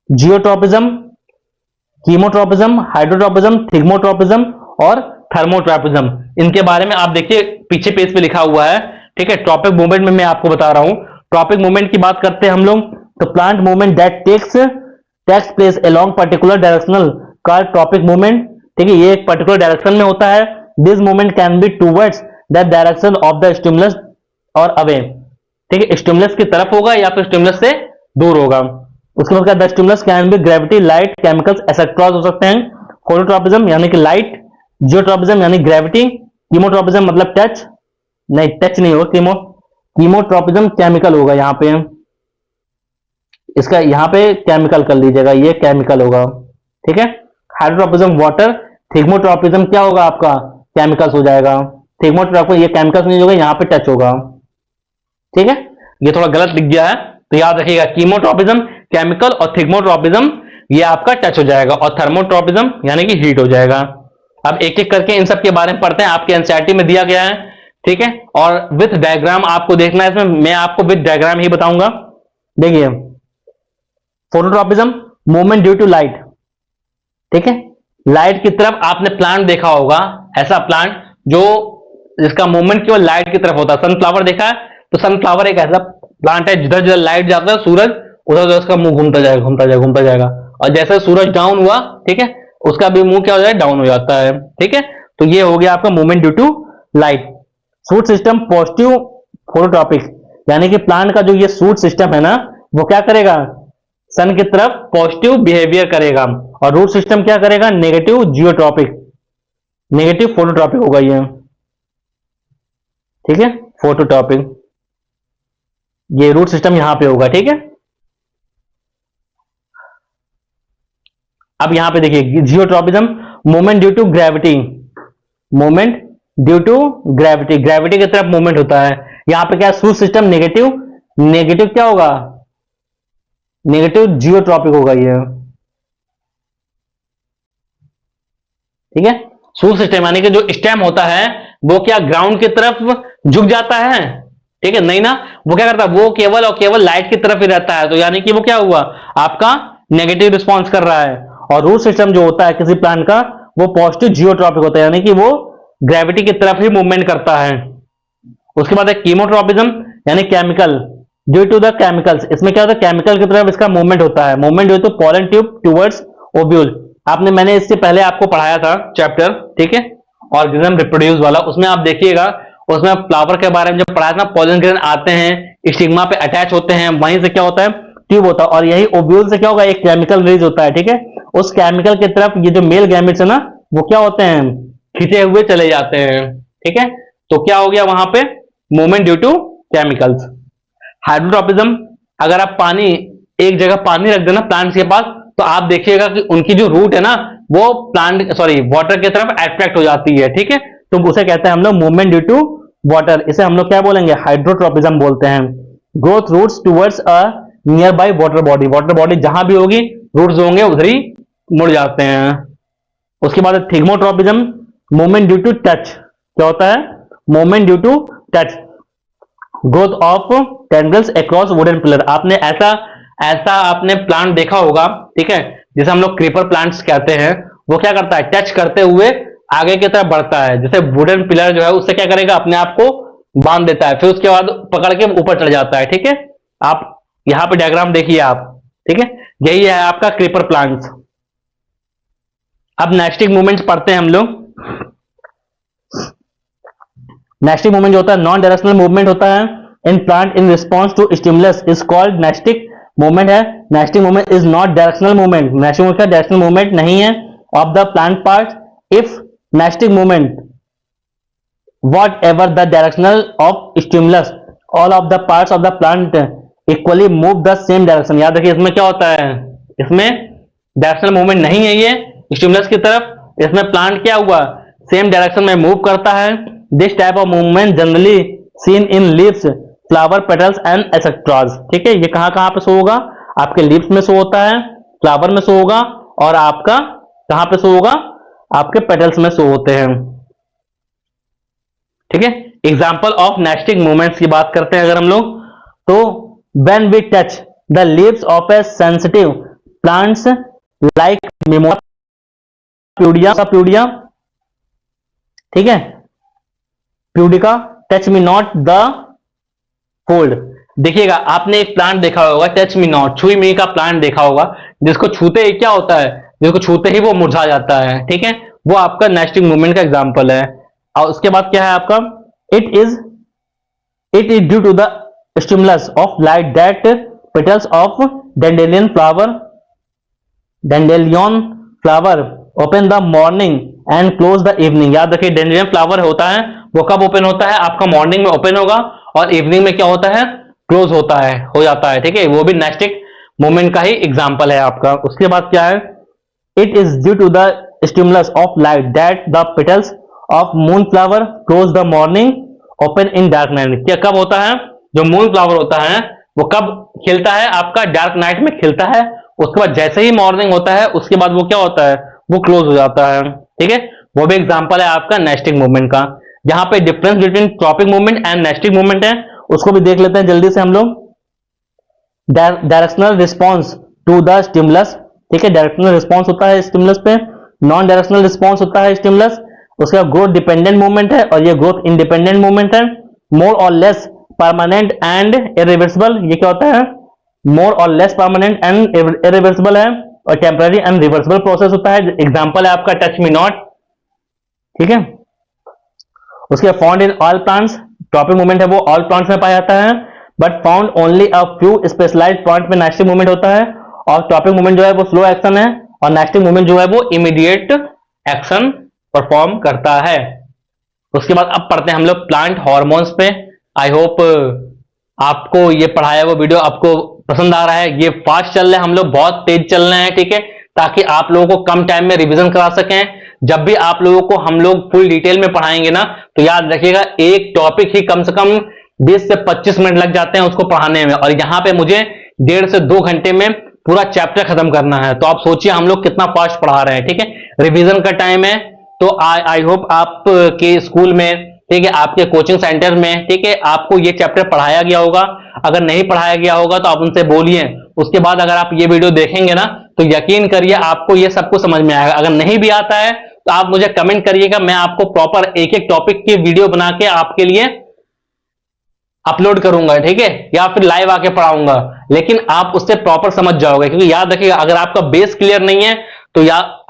जियोट्रॉपिज्म, कीमोट्रॉपिज्म, हाइड्रोट्रॉपिज्म, थिग्मोट्रॉपिज्म और थर्मोट्रॉपिज्म। इनके बारे में आप देखिए पीछे पेज पे लिखा हुआ है, ठीक है। ट्रॉपिक मूवमेंट में मैं आपको बता रहा हूं। ट्रॉपिक मूवमेंट की बात करते हैं हम लोग, तो plant movement that takes place along particular directional called tropic movement, ठीक है। ये एक पर्टिकुलर डायरेक्शन में होता है। This movement can be towards that direction of the stimulus और अवे, ठीक है। स्टिमुलस की तरफ होगा या फिर स्टिमुलस से दूर होगा। उसके बाद the stimulus can be gravity, light, chemicals etcetera हो सकते हैं। फोटोट्रॉपिज्म यानी कि लाइट, जियोट्रॉपिज्म यानी ग्रेविटी, कीमोट्रॉपिज्म मतलब टच, नहीं टच नहीं होगा, कीमोट्रॉपिज्म केमिकल होगा। यहां पे इसका यहां पे केमिकल कर लीजिएगा, ये केमिकल होगा, ठीक है। हाइड्रोट्रॉपिज्म वाटर, थिग्मोट्रॉपिज्म क्या होगा? आपका केमिकल्स हो जाएगा। थिग्मोट्रॉपिज्म ये केमिकल्स नहीं होगा, यहां पे टच होगा, ठीक है। ये थोड़ा गलत लिख गया है तो याद रखिएगा, कीमोट्रॉपिज्म केमिकल और थिग्मोट्रॉपिज्म ये आपका टच हो जाएगा, और थर्मोट्रॉपिज्म यानी कि हीट हो जाएगा। अब एक एक करके इन सब के बारे में पढ़ते हैं, आपके एनसीईआरटी में दिया गया है, ठीक है। और विथ डायग्राम आपको देखना है, इसमें मैं आपको विथ डायग्राम ही बताऊंगा। देखिए phototropism movement due to light, ठीक है। लाइट की तरफ आपने प्लांट देखा होगा, ऐसा प्लांट जो जिसका मूवमेंट केवल लाइट की तरफ होता है। सनफ्लावर देखा है? तो सनफ्लावर एक ऐसा प्लांट है जिधर जिधर लाइट जाता है, सूरज उधर उधर उसका मुंह घूमता जाएगा, घूमता जाएगा, घूमता जाएगा। और जैसे सूरज डाउन हुआ, ठीक है, उसका भी मुंह क्या हो जाएगा? डाउन हो जाता है, ठीक है। तो ये हो गया आपका movement due to light. Shoot system positive phototropic, यानी कि प्लांट का जो ये सूट सिस्टम है ना, वो क्या करेगा? सन की तरफ पॉजिटिव बिहेवियर करेगा। और रूट सिस्टम क्या करेगा? नेगेटिव जियोट्रॉपिक, नेगेटिव फोटोट्रॉपिक होगा ये, ठीक है, फोटोट्रॉपिक। ये रूट सिस्टम यहां पे होगा, ठीक है। अब यहां पे देखिए geotropism movement due to gravity, movement due to gravity, gravity की तरफ मूवमेंट होता है। यहां पे क्या सूट सिस्टम नेगेटिव, नेगेटिव क्या होगा? नेगेटिव जियोट्रॉपिक होगा ये, ठीक है। सूट सिस्टम यानी कि जो स्टेम होता है वो क्या ग्राउंड की तरफ झुक जाता है, ठीक है, नहीं ना, वो क्या करता है? वो केवल और केवल लाइट की तरफ ही रहता है। तो यानी कि वो क्या हुआ? आपका नेगेटिव रिस्पॉन्स कर रहा है। और रूट सिस्टम जो होता है किसी प्लांट का, वो पॉजिटिव जियोट्रॉपिक होता है, यानी कि वो ग्रेविटी की तरफ ही मूवमेंट करता है। उसके बाद है कीमोट्रॉपिज्म यानी chemical, due to the chemicals. इसमें क्या होता है? केमिकल की तरफ इसका मूवमेंट होता है। Movement due to pollen tube towards ovule, मैंने इससे पहले आपको पढ़ाया था चैप्टर, ठीक है, ऑर्गेनिज्म रिप्रोड्यूस वाला। उसमें आप देखिएगा उसमें फ्लावर के बारे में जब पढ़ाया था, पॉलन ग्रेन आते हैं, स्टिग्मा पे अटैच होते हैं, वहीं से क्या होता है, ट्यूब होता है, और यही ओव्यूल से क्या होगा, एक केमिकल रिलीज होता है, ठीक है। उस केमिकल की तरफ ये जो मेल गैमेट्स है ना, वो क्या होते हैं, खींचे हुए चले जाते हैं, ठीक है। तो क्या हो गया वहां पे, movement due to chemicals. Hydrotropism, अगर आप पानी, एक जगह पानी रख देना प्लांट्स के पास, तो आप देखिएगा कि उनकी जो रूट है ना, वो प्लांट वाटर की तरफ अट्रैक्ट हो जाती है, ठीक है। तो उसे कहते हैं हम लोग मूवमेंट ड्यू टू वाटर। इसे हम लोग क्या बोलेंगे, हाइड्रोट्रोपिज्म बोलते हैं। Growth roots towards a nearby water body, water body जहां भी होगी रूट्स होंगे उधर ही मुड़ जाते हैं। उसके बाद thigmotropism, movement due to touch. क्या होता है, movement due to touch, growth of tendrils across wooden pillar. आपने ऐसा ऐसा आपने प्लांट देखा होगा, ठीक है, जिसे हम लोग क्रीपर प्लांट्स कहते हैं। वो क्या करता है, टच करते हुए आगे की तरफ बढ़ता है, जैसे वुडन पिलर जो है उससे क्या करेगा, अपने आप को बांध देता है, फिर उसके बाद पकड़ के ऊपर चढ़ जाता है, ठीक है। आप यहां पे डायग्राम देखिए आप, ठीक है, यही है आपका क्रीपर प्लांट्स। अब नेस्टिक मूवमेंट्स पढ़ते हैं हम लोग। नेस्टिक मूवमेंट जो होता है, नॉन डायरेक्शनल मूवमेंट होता है in plant in response to stimulus is called nastic movement है। Nastic movement is not directional movement, nastic movement directional movement नहीं है of the plant part. If nastic movement whatever the directional of stimulus, all of the parts of the plant equally move the same direction. याद रखिए इसमें क्या होता है, इसमें डायरेक्शनल मूवमेंट नहीं है, ये स्टिमुलस की तरफ, इसमें प्लांट क्या हुआ, सेम डायरेक्शन में मूव करता है। This type of movement generally seen in leaves, flower, petals and etceteras, ठीक है। ये कहां कहां पे शो होगा, आपके लीव्स में शो होता है, फ्लावर में शो होगा, और आपका कहां पे शो होगा, आपके पेटल्स में शो होते हैं, ठीक है। एग्जाम्पल ऑफ नेस्टिक मूवमेंट्स की बात करते हैं अगर हम लोग, तो when we touch the leaves of a sensitive plants like प्यूडिया, प्यूडिया, ठीक है, pudica, touch me not the fold. देखिएगा आपने एक प्लांट देखा होगा, टच मी नॉट, छुई मी का प्लांट देखा होगा, जिसको छूते ही क्या होता है, जिसको छूते ही वो मुरझा जाता है, ठीक है। वो आपका नेस्टिक मूवमेंट का एग्जांपल है। और उसके बाद क्या है आपका, it is due to the stimulus of light that petals of dandelion flower open the morning and close the evening. याद रखिए डेंडेलियन फ्लावर होता है वो कब ओपन होता है, आपका मॉर्निंग में ओपन होगा और इवनिंग में क्या होता है, क्लोज होता है, हो जाता है, ठीक है। वो भी नेस्टिक मूवमेंट का ही एग्जांपल है आपका। उसके बाद क्या है, it is due to the stimulus of light that the petals of moon flower close the morning open in dark night. क्या कब होता है, जो मून फ्लावर होता है वो कब खिलता है, आपका डार्क नाइट में खिलता है, उसके बाद जैसे ही मॉर्निंग होता है उसके बाद वो क्या होता है, वो क्लोज हो जाता है, ठीक है। वो भी एग्जांपल है आपका नेस्टिक मूवमेंट का। यहां पे difference between tropic movement and nastic movement है, उसको भी देख लेते हैं जल्दी से हम लोग। Directional response to the stimulus, ठीक है, डायरेक्शनल रिस्पॉन्स होता है स्टिमुलस पे, नॉन डायरेक्शनल रिस्पॉन्स होता है स्टिमुलस। उसका ग्रोथ डिपेंडेंट मूवमेंट है और ये ग्रोथ इंडिपेंडेंट मूवमेंट है। मोर और लेस परमानेंट एंड इरिवर्सिबल, ये क्या होता है, मोर और लेस परमानेंट एंड इरिवर्सिबल है, और टेम्पररी एंड रिवर्सिबल प्रोसेस होता है। एग्जांपल है आपका टच मी नॉट, ठीक है। उसके found in all plants, tropic movement है वो ऑल प्लांट्स में पाया जाता है, but found only a few specialized plant में नेस्टिक मूवमेंट होता है। और ट्रॉपिक मूवमेंट जो है वो स्लो एक्शन है, और नेस्टिक मूवमेंट जो है वो इमीडिएट एक्शन परफॉर्म करता है। उसके बाद अब पढ़ते हैं हम लोग प्लांट हार्मोन्स पे। आई होप आपको ये पढ़ाया वो वीडियो आपको पसंद आ रहा है। ये फास्ट चल रहे हैं, हम लोग बहुत तेज चल रहे हैं, ठीक है, ताकि आप लोगों को कम टाइम में रिवीजन करा सकें। जब भी आप लोगों को हम लोग फुल डिटेल में पढ़ाएंगे ना, तो याद रखिएगा एक टॉपिक ही कम से कम 20 से 25 मिनट लग जाते हैं उसको पढ़ाने में, और यहाँ पे मुझे 1.5 से 2 घंटे में पूरा चैप्टर खत्म करना है। तो आप सोचिए हम लोग कितना फास्ट पढ़ा रहे हैं, ठीक है। रिवीजन का टाइम है, तो आई होप आपके स्कूल में, ठीक है, आपके कोचिंग सेंटर में, ठीक है, आपको ये चैप्टर पढ़ाया गया होगा। अगर नहीं पढ़ाया गया होगा तो आप उनसे बोलिए। उसके बाद अगर आप ये वीडियो देखेंगे ना, तो यकीन करिए आपको ये सब कुछ समझ में आएगा। अगर नहीं भी आता है तो आप मुझे कमेंट करिएगा, मैं आपको प्रॉपर एक एक टॉपिक की वीडियो बना के आपके लिए अपलोड करूंगा, ठीक है, या फिर लाइव आके पढ़ाऊंगा। लेकिन आप उससे प्रॉपर समझ जाओगे, क्योंकि याद रखिएगा अगर आपका बेस क्लियर नहीं है तो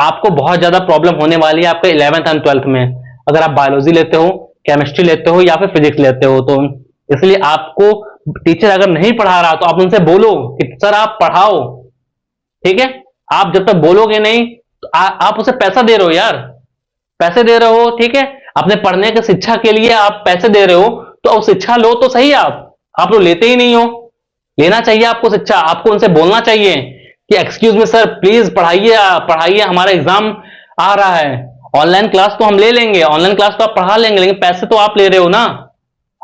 आपको बहुत ज्यादा प्रॉब्लम होने वाली है आपके 11th एंड 12th में। अगर आप बायोलॉजी लेते हो केमिस्ट्री लेते हो या फिर फिजिक्स लेते हो। तो इसलिए आपको टीचर अगर नहीं पढ़ा रहा तो आप उनसे बोलो कि सर आप पढ़ाओ, ठीक है। आप जब तक बोलोगे नहीं तो आप उसे पैसा दे रहे हो यार, पैसे दे रहे हो, ठीक है। अपने पढ़ने की शिक्षा के लिए आप पैसे दे रहे हो, तो अब शिक्षा लो तो सही। आप लोग लेते ही नहीं हो। लेना चाहिए आपको शिक्षा, आपको उनसे बोलना चाहिए कि एक्सक्यूज मी सर प्लीज पढ़ाइए, पढ़ाइए, हमारा एग्जाम आ रहा है। ऑनलाइन क्लास तो हम ले लेंगे, ऑनलाइन क्लास तो आप पढ़ा लेंगे, लेकिन पैसे तो आप ले रहे हो ना।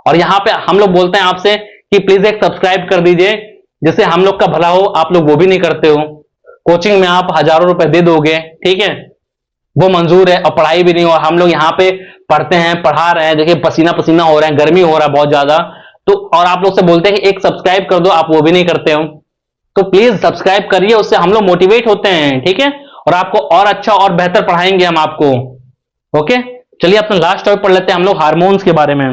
और यहां पे हम लोग बोलते हैं आपसे कि प्लीज एक सब्सक्राइब कर दीजिए जिससे हम लोग का भला हो, आप लोग वो भी नहीं करते हो। कोचिंग में आप हजारों रुपए दे दोगे, ठीक है, वो मंजूर है, और पढ़ाई भी नहीं हो। हम लोग यहाँ पे पढ़ते हैं, पढ़ा रहे हैं, देखिए पसीना पसीना हो रहा है, गर्मी हो रहा है बहुत ज्यादा, तो और आप लोग से बोलते हैं कि एक सब्सक्राइब कर दो, आप वो भी नहीं करते हो। तो प्लीज सब्सक्राइब करिए, उससे हम लोग मोटिवेट होते हैं, ठीक है, और आपको और अच्छा और बेहतर पढ़ाएंगे हम आपको। ओके, चलिए अपना लास्ट टॉपिक पढ़ लेते हैं हम लोग, हार्मोन्स के बारे में।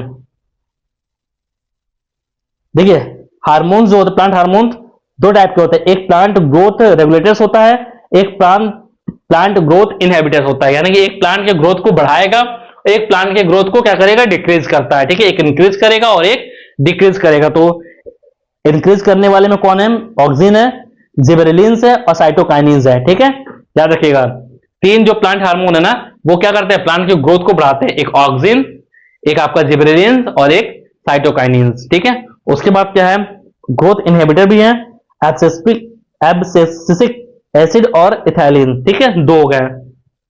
देखिए हार्मोन्स जो होते हैं, प्लांट हार्मोन्स दो टाइप के होते हैं, एक प्लांट ग्रोथ रेगुलेटर्स होता है, एक प्लांट ग्रोथ इनहिबिटर्स होता है। यानी कि एक प्लांट के ग्रोथ को बढ़ाएगा, एक प्लांट के ग्रोथ को क्या करेगा, डिक्रीज करता है, ठीक है। एक इंक्रीज करेगा और एक डिक्रीज करेगा। तो इंक्रीज करने वाले में कौन है, ऑक्सिन है, जिबरेलिन्स है और साइटोकाइनिन्स है, ठीक है। याद रखिएगा, तीन जो प्लांट हार्मोन है ना, वो क्या करते हैं, प्लांट की ग्रोथ को बढ़ाते हैं। एक ऑक्सिन, एक आपका जिबरेलिन्स और एक साइटोकाइनिन्स, ठीक है। उसके बाद क्या है, ग्रोथ इनहिबिटर भी है, एब्सिसिक एसिड और इथाइलिन, ठीक है, दो हो गए,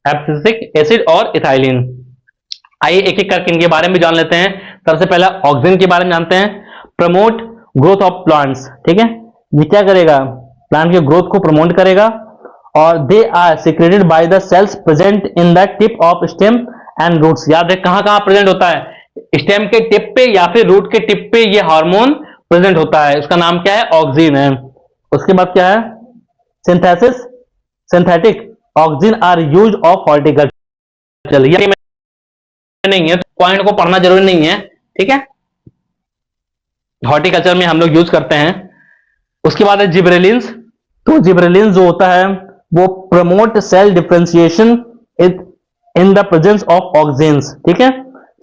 एब्सिसिक एसिड और इथाइलिन। आइए एक एक करके इनके बारे में जान लेते हैं। सबसे पहला ऑक्सिन के बारे में जानते हैं। प्रमोट ग्रोथ ऑफ प्लांट्स, ठीक है, ये क्या करेगा, प्लांट के ग्रोथ को प्रमोट करेगा। और they are secreted by the cells present in the tip of stem and roots. याद है कहां कहां प्रेजेंट होता है, स्टेम के टिप पे या फिर रूट के टिप पे ये हार्मोन प्रेजेंट होता है, उसका नाम क्या है, ऑक्सिन है। उसके बाद क्या है, synthesis synthetic auxin are use of horticulture. ये नहीं है, पॉइंट को पढ़ना जरूरी नहीं है, ठीक है, हॉर्टिकल्चर में हम लोग यूज करते हैं। उसके बाद है जिब्रेलिन्स। तो जिब्रेलिन्स जो होता है वो promote cell differentiation in the presence of auxins, ठीक है,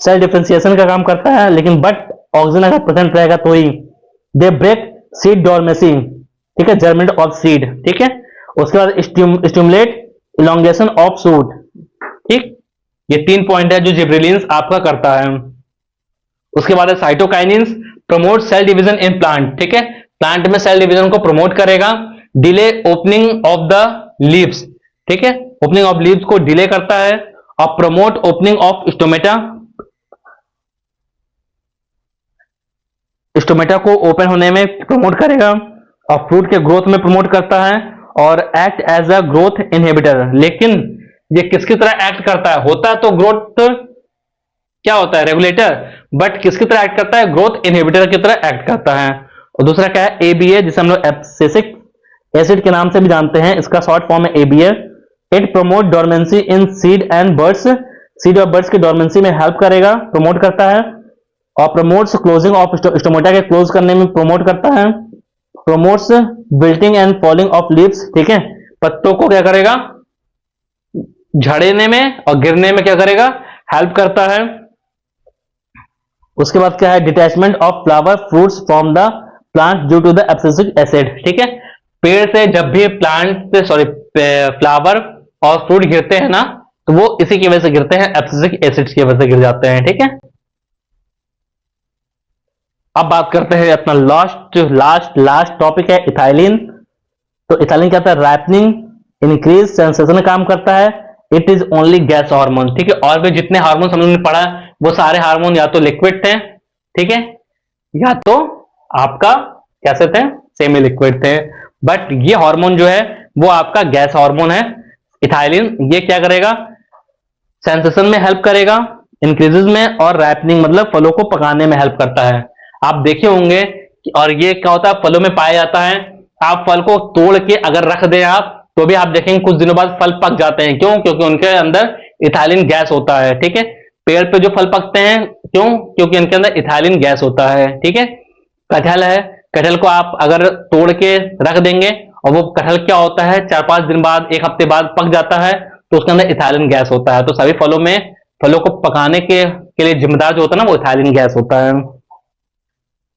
सेल डिफरेंशिएशन का काम करता है, लेकिन बट ऑक्सिन अगर प्रेजेंट रहेगा तो ही। दे ब्रेक सीड डोरमेसी, ठीक है, जर्मिनेट ऑफ सीड, ठीक है। उसके बाद स्टिमुलेट इलोंगेशन ऑफ शूट, ठीक। ये तीन पॉइंट है जो जिब्रेलिन्स आपका करता है। उसके बाद है cytokinins, promote cell division in plant, ठीक है, प्लांट में सेल डिवीजन को प्रमोट करेगा। Delay opening of the leaves, ठीक है, ओपनिंग ऑफ लीव्स को डिले करता है। और promote opening of stomata, stomata को ओपन होने में प्रमोट करेगा। और फ्रूट के ग्रोथ में प्रमोट करता है और act as a growth inhibitor. लेकिन ये किसकी तरह एक्ट करता है, होता तो ग्रोथ क्या होता है, रेगुलेटर, बट किसकी तरह एक्ट करता है, ग्रोथ इनहिबिटर की तरह एक्ट करता है। और दूसरा क्या है, एबीए, जिसे हम लोग एब्सिसिक एसिड के नाम से भी जानते हैं, इसका शॉर्ट फॉर्म है ABA. It promote dormancy in seed and birds, seed और बर्ड्स की डोरमेंसी में हेल्प करेगा, प्रमोट करता है। और प्रमोट्स क्लोजिंग ऑफ स्टोमेटा के क्लोज करने में प्रमोट करता है। Promotes wilting and falling of leaves, ठीक है, पत्तों को क्या करेगा, झड़ने में और गिरने में क्या करेगा, हेल्प करता है। उसके बाद क्या है, detachment of flower fruits from the plant due to the abscisic acid, ठीक है, पेड़ से जब भी फ्लावर और फ्रूट गिरते हैं ना, तो वो इसी की वजह से गिरते हैं, एब्सिसिक एसिड की वजह से गिर जाते हैं, ठीक है। अब बात करते हैं अपना लास्ट टॉपिक है इथाइलिन। तो इथाइलिन क्या होता है, रैपनिंग इंक्रीज सेंसेशन काम करता है। It is only gas hormone, ठीक है। और भी जितने हार्मोन हम लोगों ने पढ़ा वो सारे हार्मोन या तो लिक्विड थे, ठीक है, या तो आपका कैसे थे, सेमी लिक्विड थे। बट ये हार्मोन जो है वो आपका गैस हार्मोन है इथाइलिन। ये क्या करेगा, सेंसेशन में हेल्प करेगा, इंक्रीजेस में, और रैपनिंग मतलब फलों को पकाने में हेल्प करता है। आप देखे होंगे और ये क्या होता है, फलों में पाया जाता है। आप फल को तोड़ के अगर रख दें आप, तो भी आप देखेंगे कुछ दिनों बाद फल पक जाते हैं। क्यों, क्योंकि उनके अंदर इथाइलिन गैस होता है, ठीक है। पेड़ पे जो फल पकते हैं, क्यों, क्योंकि उनके अंदर इथाइलिन गैस होता है, ठीक है। कटहल है, कटहल को आप अगर तोड़ के रख देंगे और वो कटहल क्या होता है, 4-5 दिन बाद, 1 हफ्ते बाद पक जाता है, तो उसके अंदर इथाइलिन गैस होता है। तो सभी फलों में फलों को पकाने के लिए जिम्मेदार जो होता है ना, वो इथाइलिन गैस होता है।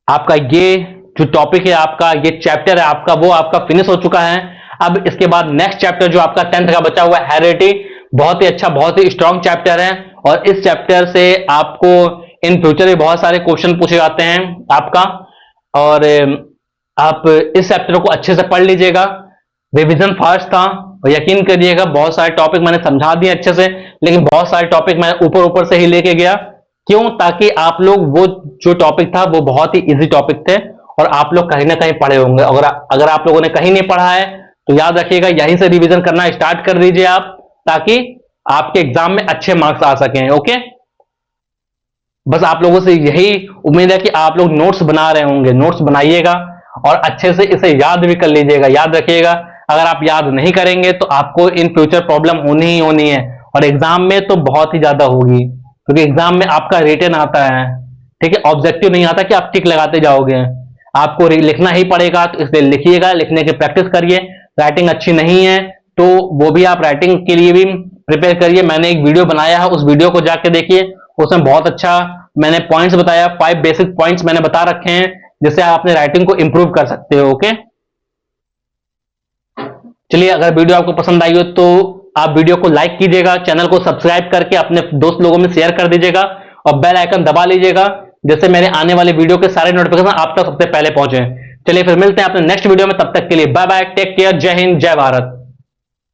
आपका ये जो टॉपिक है, आपका ये चैप्टर है आपका, वो आपका फिनिश हो चुका है। अब इसके बाद नेक्स्ट चैप्टर जो आपका 10th का बचा हुआ है, हेरेडिटी, बहुत ही अच्छा, बहुत ही स्ट्रांग चैप्टर है। और इस चैप्टर से आपको इन फ्यूचर में बहुत सारे क्वेश्चन पूछे जाते हैं आपका। और आप इस चैप्टर को अच्छे से पढ़ लीजिएगा। रिवीजन फास्ट था, और यकीन करिएगा बहुत सारे टॉपिक मैंने समझा दिए अच्छे से, लेकिन बहुत सारे टॉपिक मैं ऊपर ऊपर से ही लेके गया। क्यों? ताकि आप लोग, वो जो टॉपिक था वो बहुत ही इजी टॉपिक थे, और आप लोग कहीं ना कहीं पढ़े होंगे। अगर आप लोगों ने कहीं नहीं पढ़ा है तो याद रखिएगा, यहीं से रिवीजन करना स्टार्ट कर दीजिए आप, ताकि आपके एग्जाम में अच्छे मार्क्स आ सकें। ओके, बस आप लोगों से यही उम्मीद है कि आप लोग नोट्स बना रहे होंगे, नोट्स बनाइएगा और अच्छे से इसे याद भी कर लीजिएगा। याद रखिएगा, अगर आप याद नहीं करेंगे तो आपको इन फ्यूचर प्रॉब्लम होनी ही होनी है, और एग्जाम में तो बहुत ही ज्यादा होगी, क्योंकि एग्जाम में आपका रिटन आता है, ठीक है, ऑब्जेक्टिव नहीं आता कि आप टिक लगाते जाओगे, आपको लिखना ही पड़ेगा। तो इसलिए लिखिएगा, लिखने की प्रैक्टिस करिए। राइटिंग अच्छी नहीं है तो वो भी आप राइटिंग के लिए भी प्रिपेयर करिए। मैंने एक वीडियो बनाया है, उस वीडियो को जाके देखिए, उसमें बहुत अच्छा मैंने पॉइंट्स बताया, 5 बेसिक पॉइंट्स मैंने बता रखे हैं, जिससे आप अपने राइटिंग को इंप्रूव कर सकते हो। ओके, चलिए, अगर वीडियो आपको पसंद आई हो तो आप वीडियो को लाइक कीजिएगा, चैनल को सब्सक्राइब करके अपने दोस्त लोगों में शेयर कर दीजिएगा, और बेल आइकन दबा लीजिएगा, जिससे मेरे आने वाले वीडियो के सारे नोटिफिकेशन आप तक सबसे पहले पहुंचे। चलिए फिर मिलते हैं अपने नेक्स्ट वीडियो में, तब तक के लिए बाय बाय, टेक केयर, जय हिंद, जय भारत।